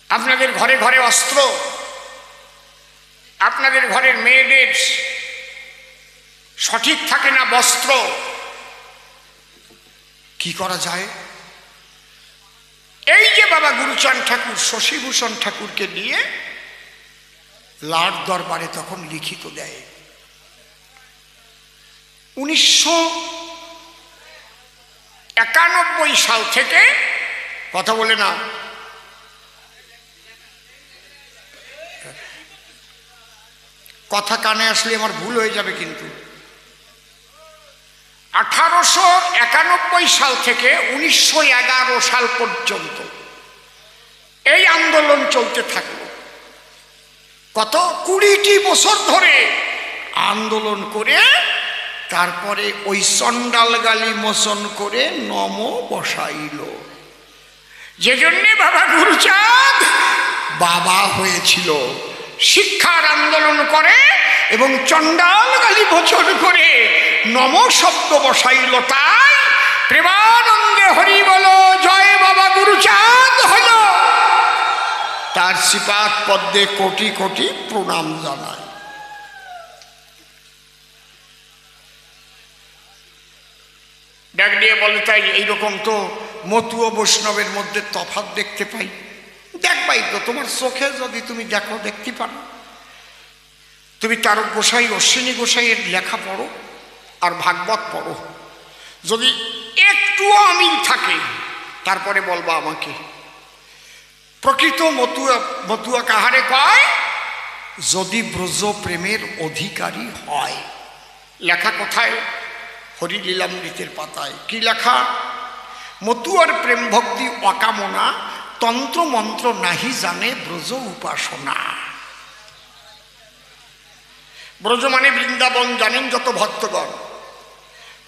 আপনাদের ঘরে ঘরে অস্ত্র, আপনাদের ঘরের মেয়েদের সঠিক থাকে না বস্ত্র, কি করা যায়? এই যে বাবা গুরুচাঁদ ঠাকুর শশীভূষণ ঠাকুরকে নিয়ে লাট দরবারে তখন লিখিত দেয়। 1991 সাল থেকে, কথা বলে না, কথা কানে আসলে আমার ভুল হয়ে যাবে, কিন্তু 1891 সাল থেকে 1911 সাল পর্যন্ত এই আন্দোলন চলতে থাকলো। কত 20টি বছর ধরে আন্দোলন করে তারপরে ওই চণ্ডাল গালি মোচন করে নম বসাইল, যে জন্যে বাবা গুরুচাঁদ বাবা হয়েছিল। শিক্ষার আন্দোলন করে এবং চণ্ডাল গালি মোচন করে নম শব্দ বসাইল। তাই প্রেমানন্দে হরি বলো জয় বাবা গুরুচাঁদ হল। তার শ্রীপাদ পদ্মে কোটি কোটি প্রণাম জানায়। ডাক দিয়ে বলে তাই এইরকম তো মতু ও বৈষ্ণবের মধ্যে তফাৎ দেখতে পাই। দেখবাই তো, তোমার চোখে যদি তুমি দেখো, দেখতে পারো। তুমি তারক গোসাই, অশ্বিনী গোসাইয়ের লেখা পড়ো আর ভাগবত পড়ো, যদি একটুও অমিল থাকে তারপরে বলবা আমাকে। প্রকৃত মতুয়া কাহারে কয়? যদি ব্রজ প্রেমের অধিকারী হয়। লেখা কোথায়? হরিলীলামৃতের পাতায়। কি লেখা? মতুয়ার প্রেম ভক্তি অকামনা, তন্ত্র মন্ত্র নাহি জানে ব্রজ উপাসনা। ব্রজ মানে বৃন্দাবন, জানেন যত ভক্তগণ।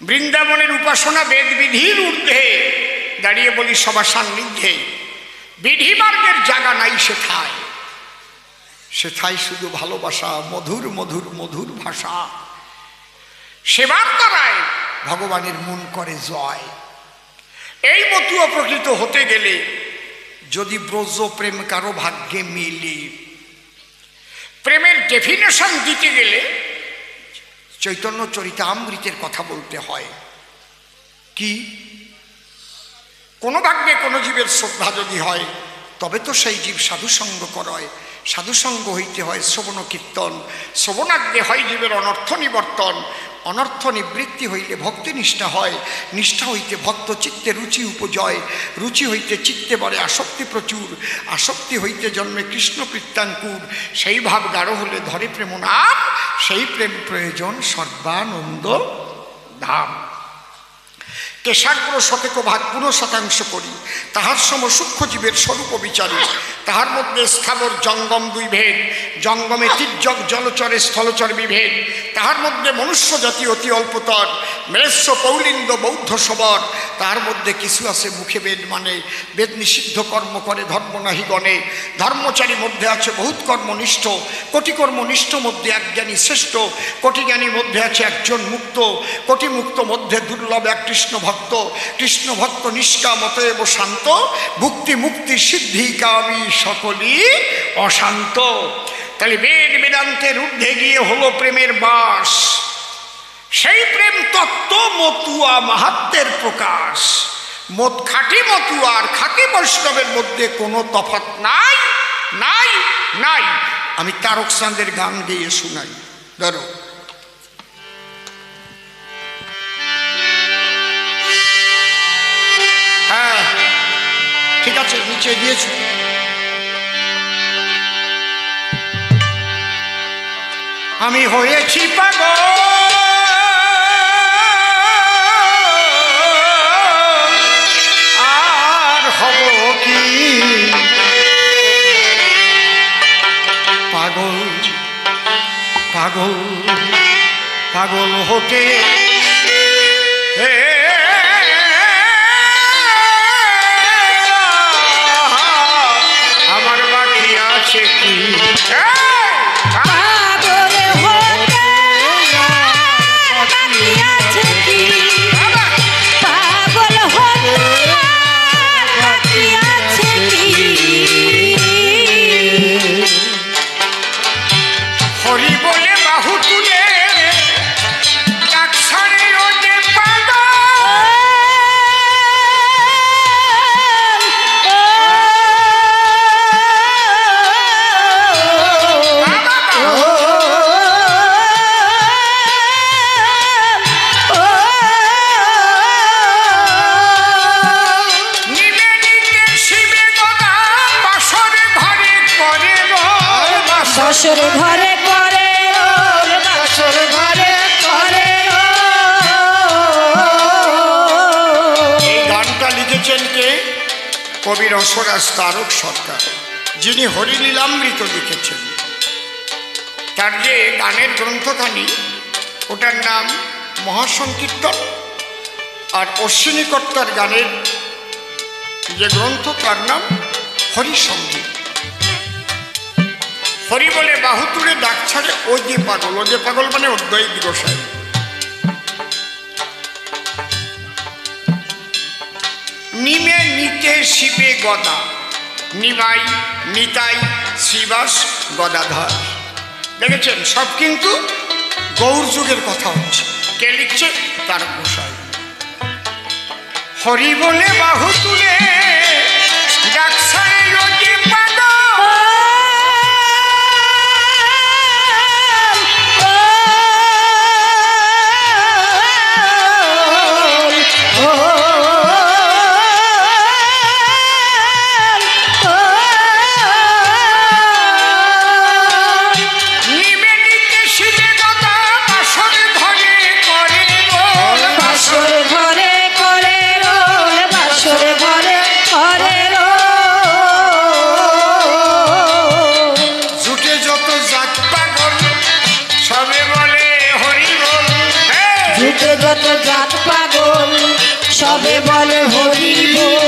বৃন্দাবনের উপাসনা বেদ বিধির ঊর্ধ্বে। দাঁড়িয়ে বলি সবার সান্নিধ্যে, বিধি মার্গের জায়গা নাই সেথায়। সেথায় শুধু ভালোবাসা, মধুর মধুর মধুর ভাষা। সেবার দ্বারায় ভগবানের মন করে জয়। এই মতুয়া প্রকৃত হতে গেলে যদি ব্রজ প্রেম কারো ভাগ্যে মিলে, প্রেমের ডেফিনেশন দিতে গেলে চৈতন্য চরিতামৃতের কথা বলতে হয়। কি? কোনো ভাগ্যে কোনো জীবের শ্রদ্ধা যদি হয়, তবে তো সেই জীব সাধুসঙ্গ করয়। সাধুসঙ্গ হইতে হয় শ্রবণ কীর্তন, শ্রবণাগ্রে হয় জীবের অনর্থ নিবর্তন, অনর্থ নিবৃত্তি হইলে ভক্তি নিষ্ঠা হয়, নিষ্ঠা হইতে ভক্ত চিত্তে রুচি উপজয়, রুচি হইতে চিত্তে বাড়ে আসক্তি প্রচুর, আসক্তি হইতে জন্মে কৃষ্ণ কৃত্যাঙ্কুর, সেই ভাব গাঢ় হলে ধরে প্রেম নাম, সেই প্রেম প্রয়োজন সর্বানন্দ ধাম। কেশাগ্র শতক ভাগ 50% করি, তাহার সম সূক্ষ্ম জীবের স্বরূপ বিচারি। তাহার মধ্যে স্থাবর জঙ্গম দুই ভেদ, জঙ্গমে তির্যক জলচরে স্থলচর বিভেদ। তাহার মধ্যে মনুষ্য জাতি অতি অল্পতর, মেলেস্য পৌলিন্দ বৌদ্ধ সবর। তাহার মধ্যে কিছু আছে মুখে বেদ মানে, বেদ নিষিদ্ধ কর্ম করে ধর্ম নাহি গণে। ধর্মচারী মধ্যে আছে বহুত কর্মনিষ্ঠ, কোটি কর্মনিষ্ঠ মধ্যে এক জ্ঞানী শ্রেষ্ঠ। কোটি জ্ঞানীর মধ্যে আছে একজন মুক্ত, কোটি মুক্ত মধ্যে দুর্লভ এক কৃষ্ণ ভক্ত। কৃষ্ণ ভক্ত নিষ্কাম অতএব শান্ত, ভুক্তি মুক্তি সিদ্ধি কামী সকলই অশান্ত। তাহলে বেদ বেদান্তের ঊর্ধ্বে গিয়ে হলো প্রেমের বাস। সেই প্রেম তত্ত্ব মতুয়া মাহাত্ম্যের প্রকাশ। খাঁটি মতুয়া আর খাঁটি বৈষ্ণবের মধ্যে কোনো তফাৎ নাই, নাই, নাই। আমি তারক চাঁদের গান গেয়ে শোনাই, ধরো। হ্যাঁ ঠিক আছে, নিচে দিয়েছো। আমি হয়েছি পাগল, আর হব কি পাগল, পাগল পাগল হতে কি এই, পাগল হতে বাকি আছে কি বাবা, পাগল হতে বাকি আছে কি হরি বলে বাহু তুলে ডাক ছাড়ে ও যে পাগল। নিলে নিতে শিবে গদা বাসরে ঘরে করে রোল। বাসর ঘরে করে রোল বাসর ঘরে করে রোল এই গানটা লিখেছেন কে? কবি রসরাজ তারক সরকার, যিনি হরিলীলামৃত লিখেছেন। তার যে গানের গ্রন্থখানি, ওটার নাম মহাসংকীর্তন। আর অশ্বিনী কর্তার গানের যে গ্রন্থ, তার নাম হরিসঙ্গীত। হরি বলে বাহু তুলে ডাক ছাড়ে ও যে পাগল। ও যে পাগল মানে অদ্বৈত গোসাই। নিমে নিতে শিবে গদা, নিমাই নিতাই শ্রীবাস গদাধর। দেখেছেন, সব কিন্তু গৌর যুগের কথা হচ্ছে। কে লিখছে? তার গোসাই। হরি বলে বাহু তুলে ডাক ছাড়ে ও যে পাগল। নিবে নিতে শিবে গদা বাসরে ঘরে করে রোল। বাসর ঘরে করে রোল বাসর ঘরে করে রোল জুটে যত জাত পাগল সবে বলে হরি বল। ঝুঁকে যত জাত পাগল সবে বলে হরি বল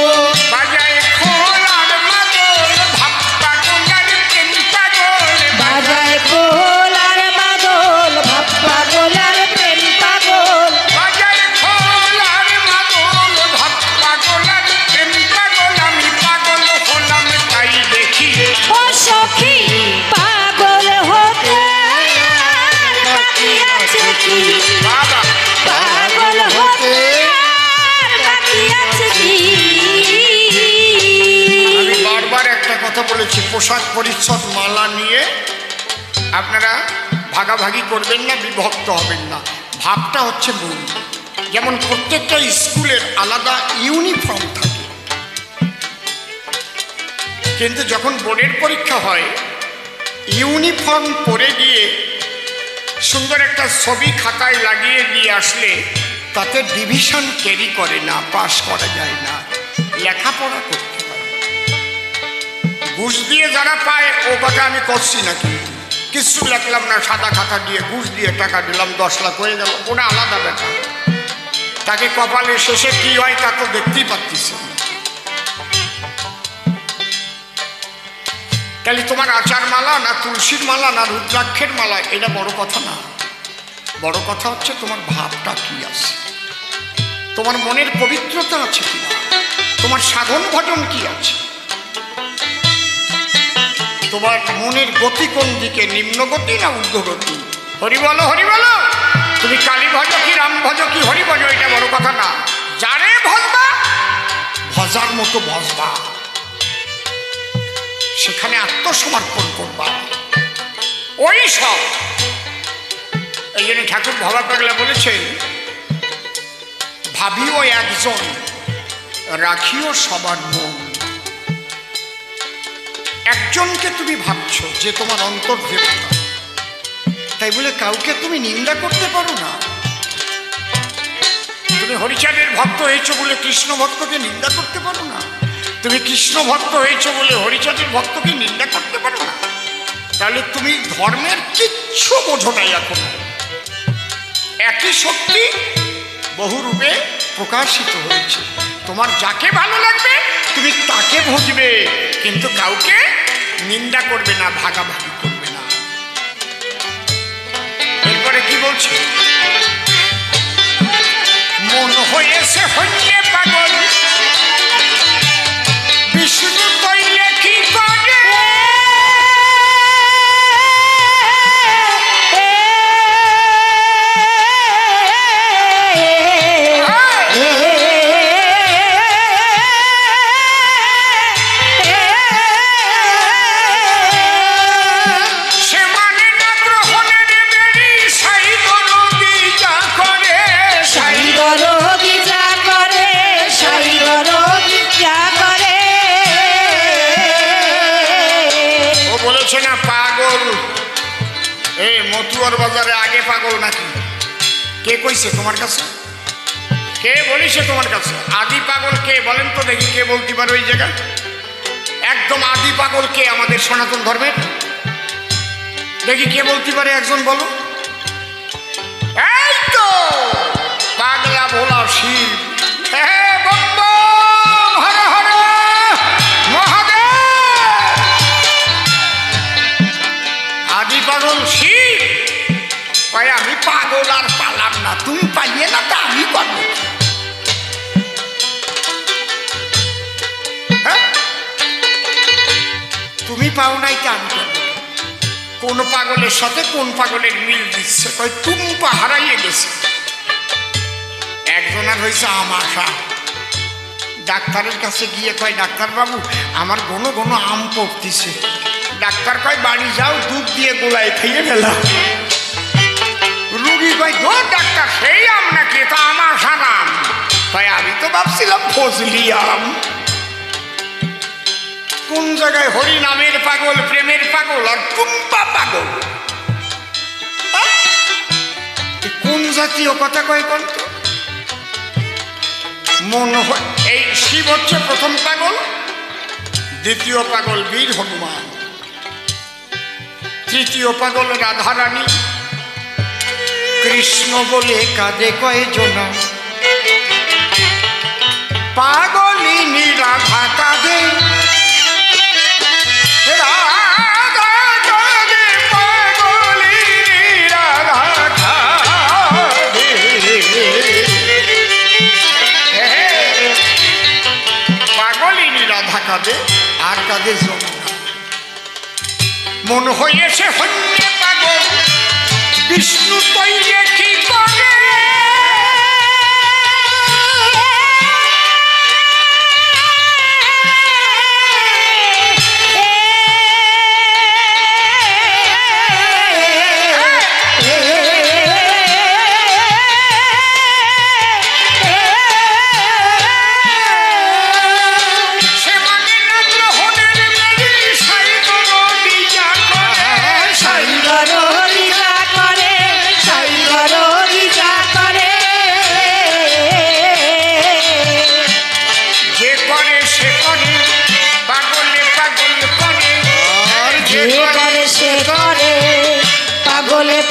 বাজায় খোল আর মাদল, ভাব পাগল আর প্রেম পাগল। বাজায় খোল আর মাদল ভাব পাগল আর প্রেম পাগল বাজায় খোল আর মাদল, ভাব পাগল আর প্রেম পাগল। আমি পাগল হলাম তাই দেখি। ও সখী পাগল হতে আর বাকি আছে কি বাবা, পাগল হতে আর বাকি আছে কি আমি বারবার একটা কথা বলেছি, পোশাক পরিচ্ছদ মালা নিয়ে আপনারা ভাগাভাগি করবেন না, বিভক্ত হবেন না। ভাবটা হচ্ছে মূল। যেমন প্রত্যেকটা স্কুলের আলাদা ইউনিফর্ম থাকে, কিন্তু যখন বোর্ডের পরীক্ষা হয়, ইউনিফর্ম পরে গিয়ে সুন্দর একটা ছবি খাতায় লাগিয়ে দিয়ে আসলে তাতে ডিভিশন ক্যারি করে না, পাস করা যায় না। লেখাপড়া করতে হয়। ঘুষ দিয়ে যারা পায় ও কথা আমি করছি না, কিন্তু কিছু লেখলাম না, সাদা খাতা দিয়ে ঘুষ দিয়ে টাকা দিলাম, 10 লাখ হয়ে গেল, ওটা আলাদা ব্যাপার। তাকে কপালে শেষে কি হয় তা তো দেখতেই পাচ্ছি। তাহলে তোমার আচার মালা না তুলসীর মালা না রুদ্রাক্ষের মালা, এটা বড় কথা না। বড় কথা হচ্ছে তোমার ভাবটা কি আছে, তোমার মনের পবিত্রতা আছে কি না, তোমার সাধন ভজন কি আছে, তোমার মনের গতি কোন দিকে, নিম্নগতি না ঊর্ধ্বগতি। হরি বলো, হরি বলো। তুমি কালী ভজ কি রাম ভজ কি হরি ভজ, এটা বড় কথা না। যারে ভজবা ভজার মতো ভজবা, সেখানে আত্মসমর্পণ করবা, ওই সব। এই জন্য ঠাকুর ভবা পাগলা বলেছেন, ভাবিও একজন রাখিও সবার মন। একজনকে তুমি ভাবছো যে তোমার অন্তর্দেবতা, তাই বলে কাউকে তুমি নিন্দা করতে পারো না। তুমি হরিচাঁদের ভক্ত হয়েছো বলে কৃষ্ণ ভক্তকে নিন্দা করতে পারো না। তুমি কৃষ্ণ ভক্ত হয়েছো বলে হরিচাঁদের ভক্তকে নিন্দা করতে পারো না। তাহলে তুমি ধর্মের কিচ্ছু বোঝো নাই। এখন একই শক্তি বহু রূপে প্রকাশিত হয়েছে। তোমার যাকে ভালো লাগবে তুমি তাকে ভজবে, কিন্তু কাউকে নিন্দা করবে না, ভাগাভাগি করবে না। এরপরে কি বলছে? মন হয়েছে হইলে পাগল, বিষ্ণু কইলে কি করে? না পাগল, এই মতুয়ার বাজারে আগে পাগল নাকি? কে কইছে তোমার কাছে? কে বলিছে তোমার কাছে? আদি পাগল কে বলেন তো দেখি, কে বলতে পারে ওই জায়গায়? একদম আদি পাগল কে আমাদের সনাতন ধর্মের? দেখি কে বলতে পারে, একজন বলো। এই তো পাগলা ভোলা শিব। পাগল শিব ভাই, আমি পাগল আর পালাম না, তুমি পাইয়ে না তা আমি পারবো। তুমি পাও নাই তা আমি পারবো। কোন পাগলের সাথে কোন পাগলের মিল দিচ্ছে, কই টুম্পা হারাইয়ে গেছে। একজনের হয়েছে আমাশা, ডাক্তারের কাছে গিয়ে কয় ডাক্তার বাবু আমার ঘন ঘন আম পড়তিছে। ডাক্তার কয় বাড়ি যাও, দুধ দিয়ে গোলায় খেয়ে ফেলা। রুগী কয় ধর ডাক্তার সেই আম নাকি? এটা আমার সানাম। তাই আমি তো ভাবছিলাম ফজলি আম। কোন জায়গায় হরি নামের পাগল, প্রেমের পাগল আর টুম্পা পাগল? কোন জাতীয় কথা কয় কোন? মন এই শিব হচ্ছে প্রথম পাগল, দ্বিতীয় পাগল বীর হনুমান, তৃতীয় পাগল রাধারানী। কৃষ্ণ বলে কাঁদে কয়জনা, পাগলিনী রাধা কাঁদে, রাধা কাঁদে, পাগলিনী রাধা কাঁদে। পাগলিনী রাধা কাঁদে আর কাঁদে যমুনা। মন হয়েছে হন্যে পাগল, বিষ্ণু কইলে কি করে?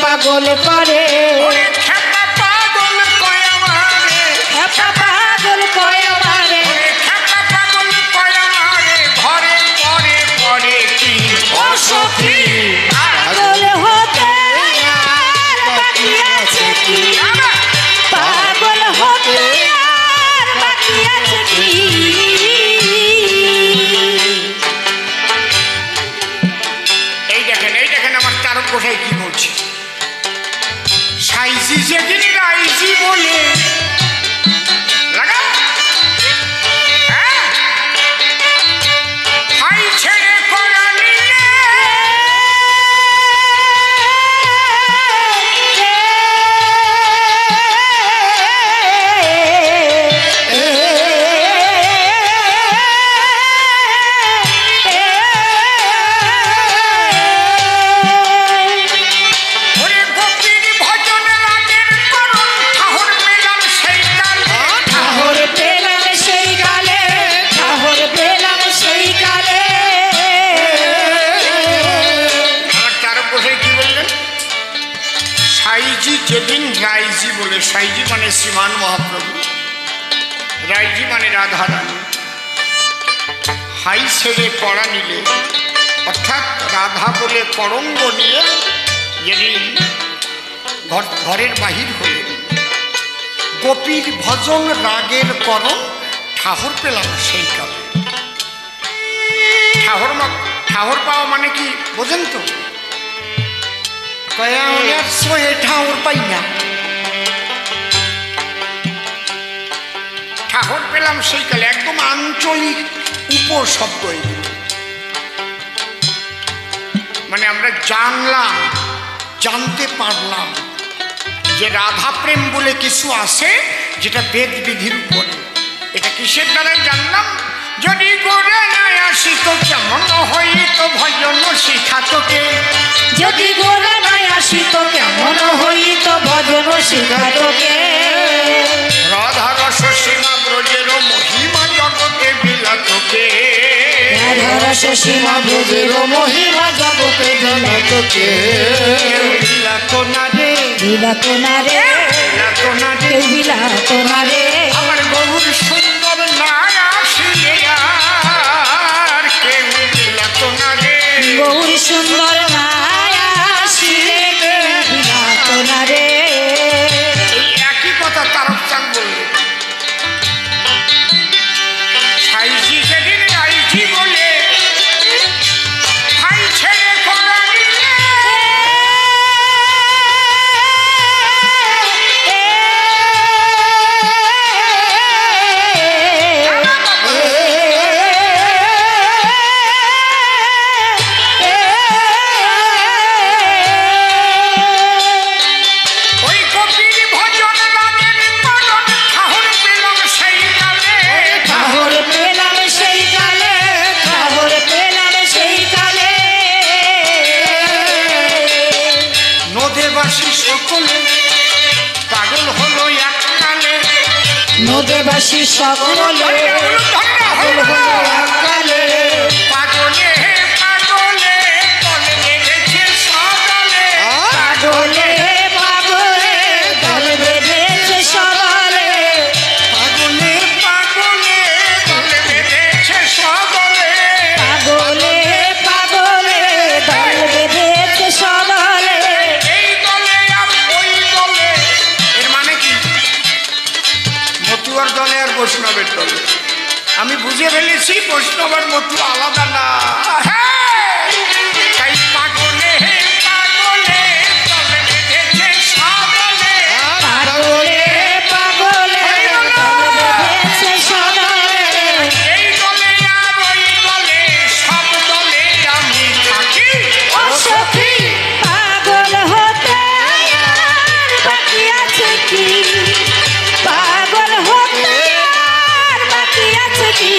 পাগল করে পাগল কয় আমারে, পাগল কয় আমারে, পাগল কয় আমারে, ঘরে পরে পরে কি ও সখী? পাগল হতে আর বাকি আছে কি? পাগল হতে আর বাকি আছে কি? এই দেখেন আমার তারক গোসাই কি বলছে। সাইজি যেদিন রাইজি বলে লাগা, হাই ছেড়ে করা নিয়ে যেদিন রাইজি বলে, সাইজি মানে শ্রীমান মহাপ্রভু, রাইজি মানে রাধারানী, হাই ছেড়ে পড়া নিলে অর্থাৎ রাধা বলে করঙ্গ নিয়ে যেদিন ঘরের বাহির হলেন, গোপীর ভজন রাগের করণ ঠাহর পেলাম সেই কালে। ঠাহর পাওয়া মানে কি বোঝেন তো? ঠাহর পাই না, ঠাহর পেলাম সেই কালে। একদম আঞ্চলিক উপশব্দ এগুলো, মানে আমরা জানতে পারলাম যে রাধা প্রেম বলে কিছু আছে যেটা বেদ বিধির উপরে। এটা কিসের দ্বারাই জানলাম? যদি গোরে নাই আসিত কেমন হইত ভজন শিখাতকে, যদি গোরা নাই আসিত কেমন হইত ভজন শিখাতকে। রাধা রস সীমা ব্রজের মহিমা জগতে বিলাতকে, রাধা রস সীমা ব্রজের মহিমা জগতে বিলাতকে। বিলাত না রে, বিলাত না রে, বিলাত না রে, কেউ বিলাত না রে। আমার গৌর সুন্দর না আসিলে আর কেউ বিলাত না রে। গৌর সুন্দর নাই আসিলে কেউ বিলাত না রে। এই একই কথা তারক চাঁদ বললেন। সাইজি যেদিন গাইছি বলে ভাই ছেড়ে করা নিলে, ওই গোপীর ভজন লাগেন করণ ঠাহর পেলাম সেই কালে। ঠাহর পেলাম সেই কালে, ঠাহর পেলাম সেই কালে। নদেবাসী সকলে পাগল হলো এককালে, নদেবাসী সকলে পাগল হলো এককালে। পাগলে পাগলে দলে লেগেছে সদলে, পাগলে পাগলে দল বেঁধেছে সদলে। পাগলে পাগলে দলে বেঁধেছে সদলে। পাগলে পাগলে দল বেঁধেছে সদলে। এই দলে আর ওই দলে, এর মানে কি? মতুয়ার দলে আর বৈষ্ণবের দলে। আমি বুঝে ফেলেছি বৈষ্ণব আর মতুয়া আলাদা না। তাই পাগলে পাগলে দলে বেঁধেছে সদলে, পাগলে পাগলে দল বেঁধেছে সদলে। এই দলে আর ওই দলে সব দলে আমি থাকি। ও সখী পাগল হতে আর বাকি আছে কি? পাগল হতে আর বাকি আছে কি?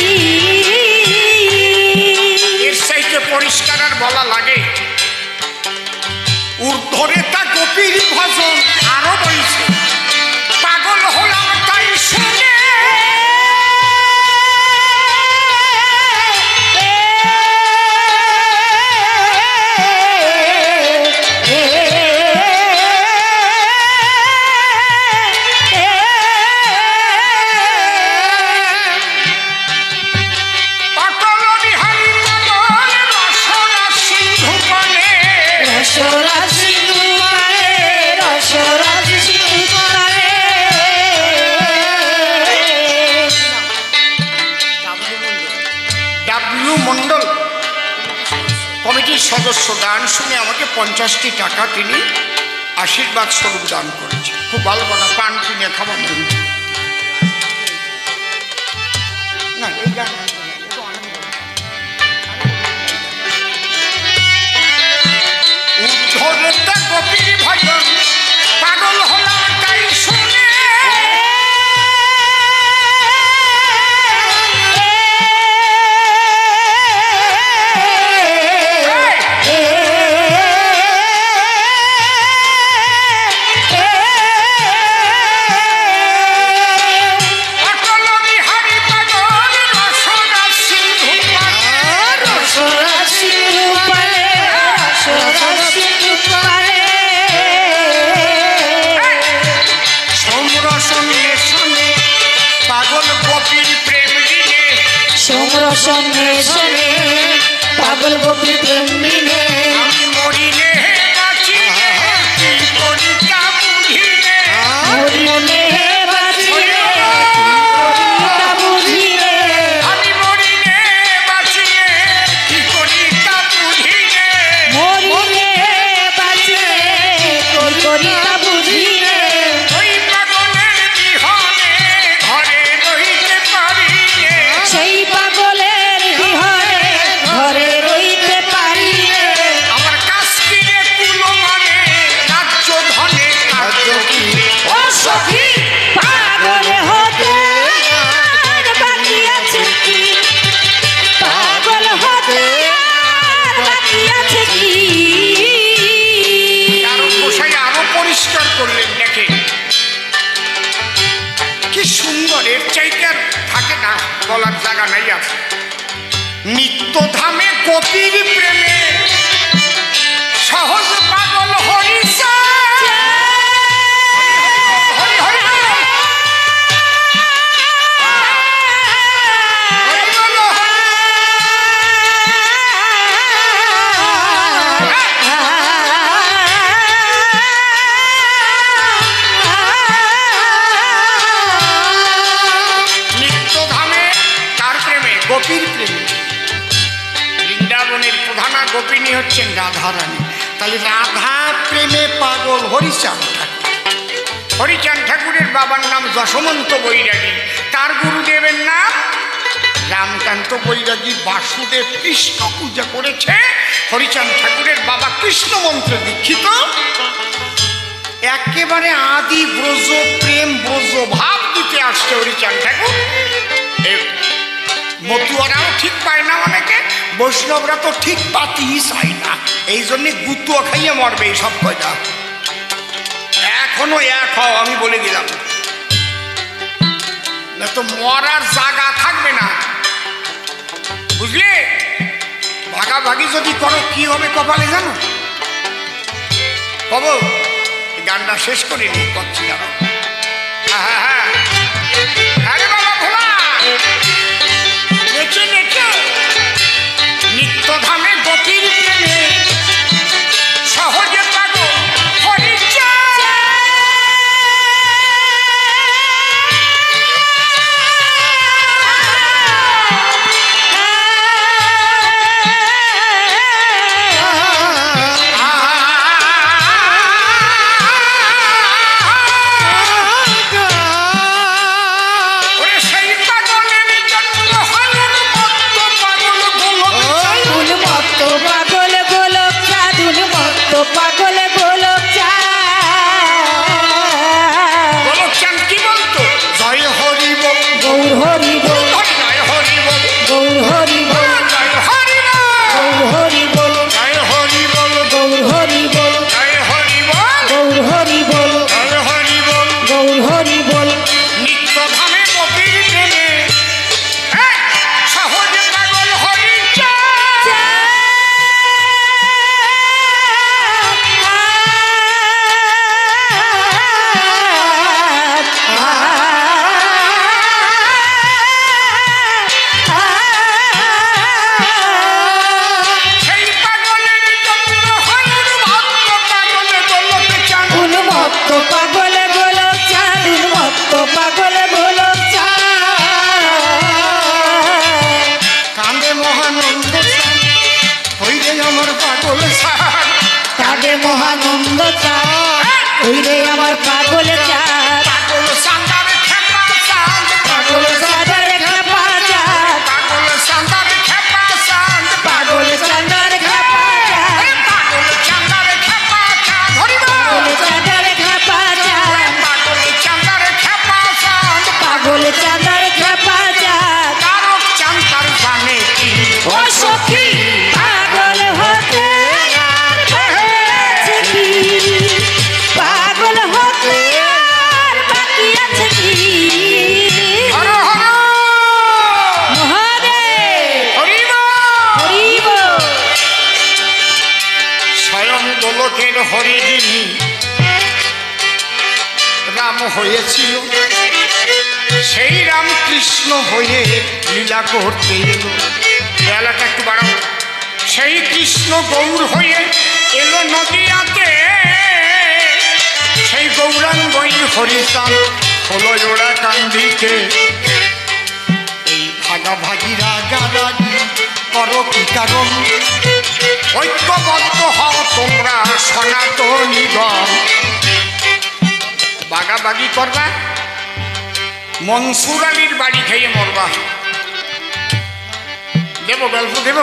এর চাইতে পরিষ্কার আর বলা লাগে? ঊর্ধ্বরেতা গোপীর ভজন আরো বলছে, পাগল হলাম তাই শুনে, পাগল বিহারী পাগল রসনা সিন্ধু বনে। রসরাজ সিন্ধু পারে, রসরাজ সিন্ধু পারে। ডাব্লিউ মন্ডল কমিটির সদস্য গান শুনে আমাকে 50টি টাকা তিনি আশীর্বাদ স্বরূপ দান করেছে। খুব ভালো কথা, পান কিনে খাবার জন্য না। এই গান উদ্ধরেতা গোপীর ভজন পাগল হলাম তাই শুনে, পাগল বিহারী পাগল রসনা সিন্ধু পানে। রসরাজ সিন্ধু পারে, রসরাজ সিন্ধু পারে। সমরসনে শোনে পাগল গোপীর প্রেম দিনে, সমরসনে শোনে পাগল পাগল গোপী প্রেম বিনে আমি মরিলে বাঁচিলে কি করি তা বুঝিলে মরিলে বাঁচিলে তা বুঝিলে আমি মরিলে বাঁচিলে কি করি তা বুঝিলে মরিলে বাঁচিলে করি তা বুঝিলে ওই পাগলের বিহনে ঘরে রইতে পারিলে সেই পাগলের বিহনে ঘরে রইতে পারিলে আমার কাশ্মীরে কুলো মানে রাজ্য ধনে কার্য কি ও সখী পাগল হতে আর বাকি আছে কি পাগল হতে আর বাকি আছে কি আরো গোসাই আরো পরিষ্কার করলেন দেখেন কি সুন্দর এর চাইতে আর থাকে না বলার জায়গা নাই আছে নিত্য ধামে গোপীর প্রেমে সহজ পাগল হরিষা হরি হরি হরি বল নিত্য ধামে কার প্রেমে গোপীর প্রেমে বৃন্দাবনের প্রধানা গোপিনী হচ্ছেন রাধারানী তাহলে রাধা প্রেমে পাগল হরিচাঁদ ঠাকুর হরিচাঁদ ঠাকুরের বাবার নাম যশোমন্ত বৈরাগী তার গুরুদেবের নাম রামকান্ত বৈরাগী বাসুদেব কৃষ্ণ পূজা করেছে হরিচাঁদ ঠাকুরের বাবা কৃষ্ণ মন্ত্রে দীক্ষিত একেবারে আদি ব্রজ প্রেম ব্রজ ভাব দিতে আসছে হরিচাঁদ ঠাকুর মতুয়ারাও ঠিক পায় না অনেকে বৈষ্ণবরা তো ঠিক পাতিই চায় না এই জন্যে গুতুয়া খাইয়ে মরবে এই সব কয়টা এখনো এক হও আমি বলে দিলাম না তো মরার জায়গা থাকবে না বুঝলে ভাগাভাগি যদি করো কি হবে কপালে জানো কব গানটা শেষ করে নি করছি জানো হ্যাঁ হ্যাঁ হ্যাঁ রে বাবা ভোলা নেচে নেচে নিত্য ধামে গোপীর প্রেমে সহজে পাগল হরিচাঁদ ওরে সেই পাগলের জন্য হলেন মত্ত পাগল গোলক মত্ত পাগল গোলক চাঁদ মত্ত পাগল গোলক চাঁদ গোলকচাঁদ কি বলতো জয় হরি বল গৌর হরি বল জয় হরি বল গৌর হরি বল জয় হরি বল গৌর হরি বল জয় হরি বল গৌর হরি বল জয় হরি বল গৌর হরি বল জয় হরি বল গৌর হরি বল নিত্য ধামে গোপীর প্রেমে সহজে পাগল হরিচাঁদ সেই পাগলের জন্য হলেন ভক্ত পাগল গোলকচাঁদ উন্মত্ত পাগল গোলক চাঁদ উন্মত্ত পাগল গোলক চাঁদ কান্দে মহানন্দ হইলে আমার পাগল সার কাঁদে মহানন্দ চাঁদ ওই রে আমার পাগল চাঁদ পাগল সান্দার খেপা চাঁদ পাগল চাঁদের খেপা চাঁদ পাগল সান্দার খেপা চাঁদ পাগল চাঁদের খেপা চাঁদ পাগল চাঁদার খেপা চাঁদ হরি পাগল বল চাঁদের খেপা চাঁদ পাগল চাঁদার খেপা চাঁদ পাগল চাঁদের খেপা চাঁদ তারক চাঁদ তার জানে কি ও সখী পাগল হতে আর বাকি আছে কি পাগল হতে আর বাকি আছে কি হর হর মহাদেব হরি বল হরি বল স্বয়ং গোলকের হরিণী রাম হয়েছিল সেই রাম কৃষ্ণ হয়ে লীলা করতে এলো বেলাটা একটু বাড়াও সেই কৃষ্ণ গৌর হয়ে এলো নদিয়াতে, সেই গৌরাঙ্গই হরিচাঁদ হলো জোড়া কান্দিতে। এই ভাগাভাগি রাগারাগি করো কি কারণ? ঐক্যবদ্ধ হও তোমরা সনাতনীগণ। বাগাবাগি করবা, মনসুর আলীর বাড়ি খেয়ে মরবা। দেব গল্প দেব।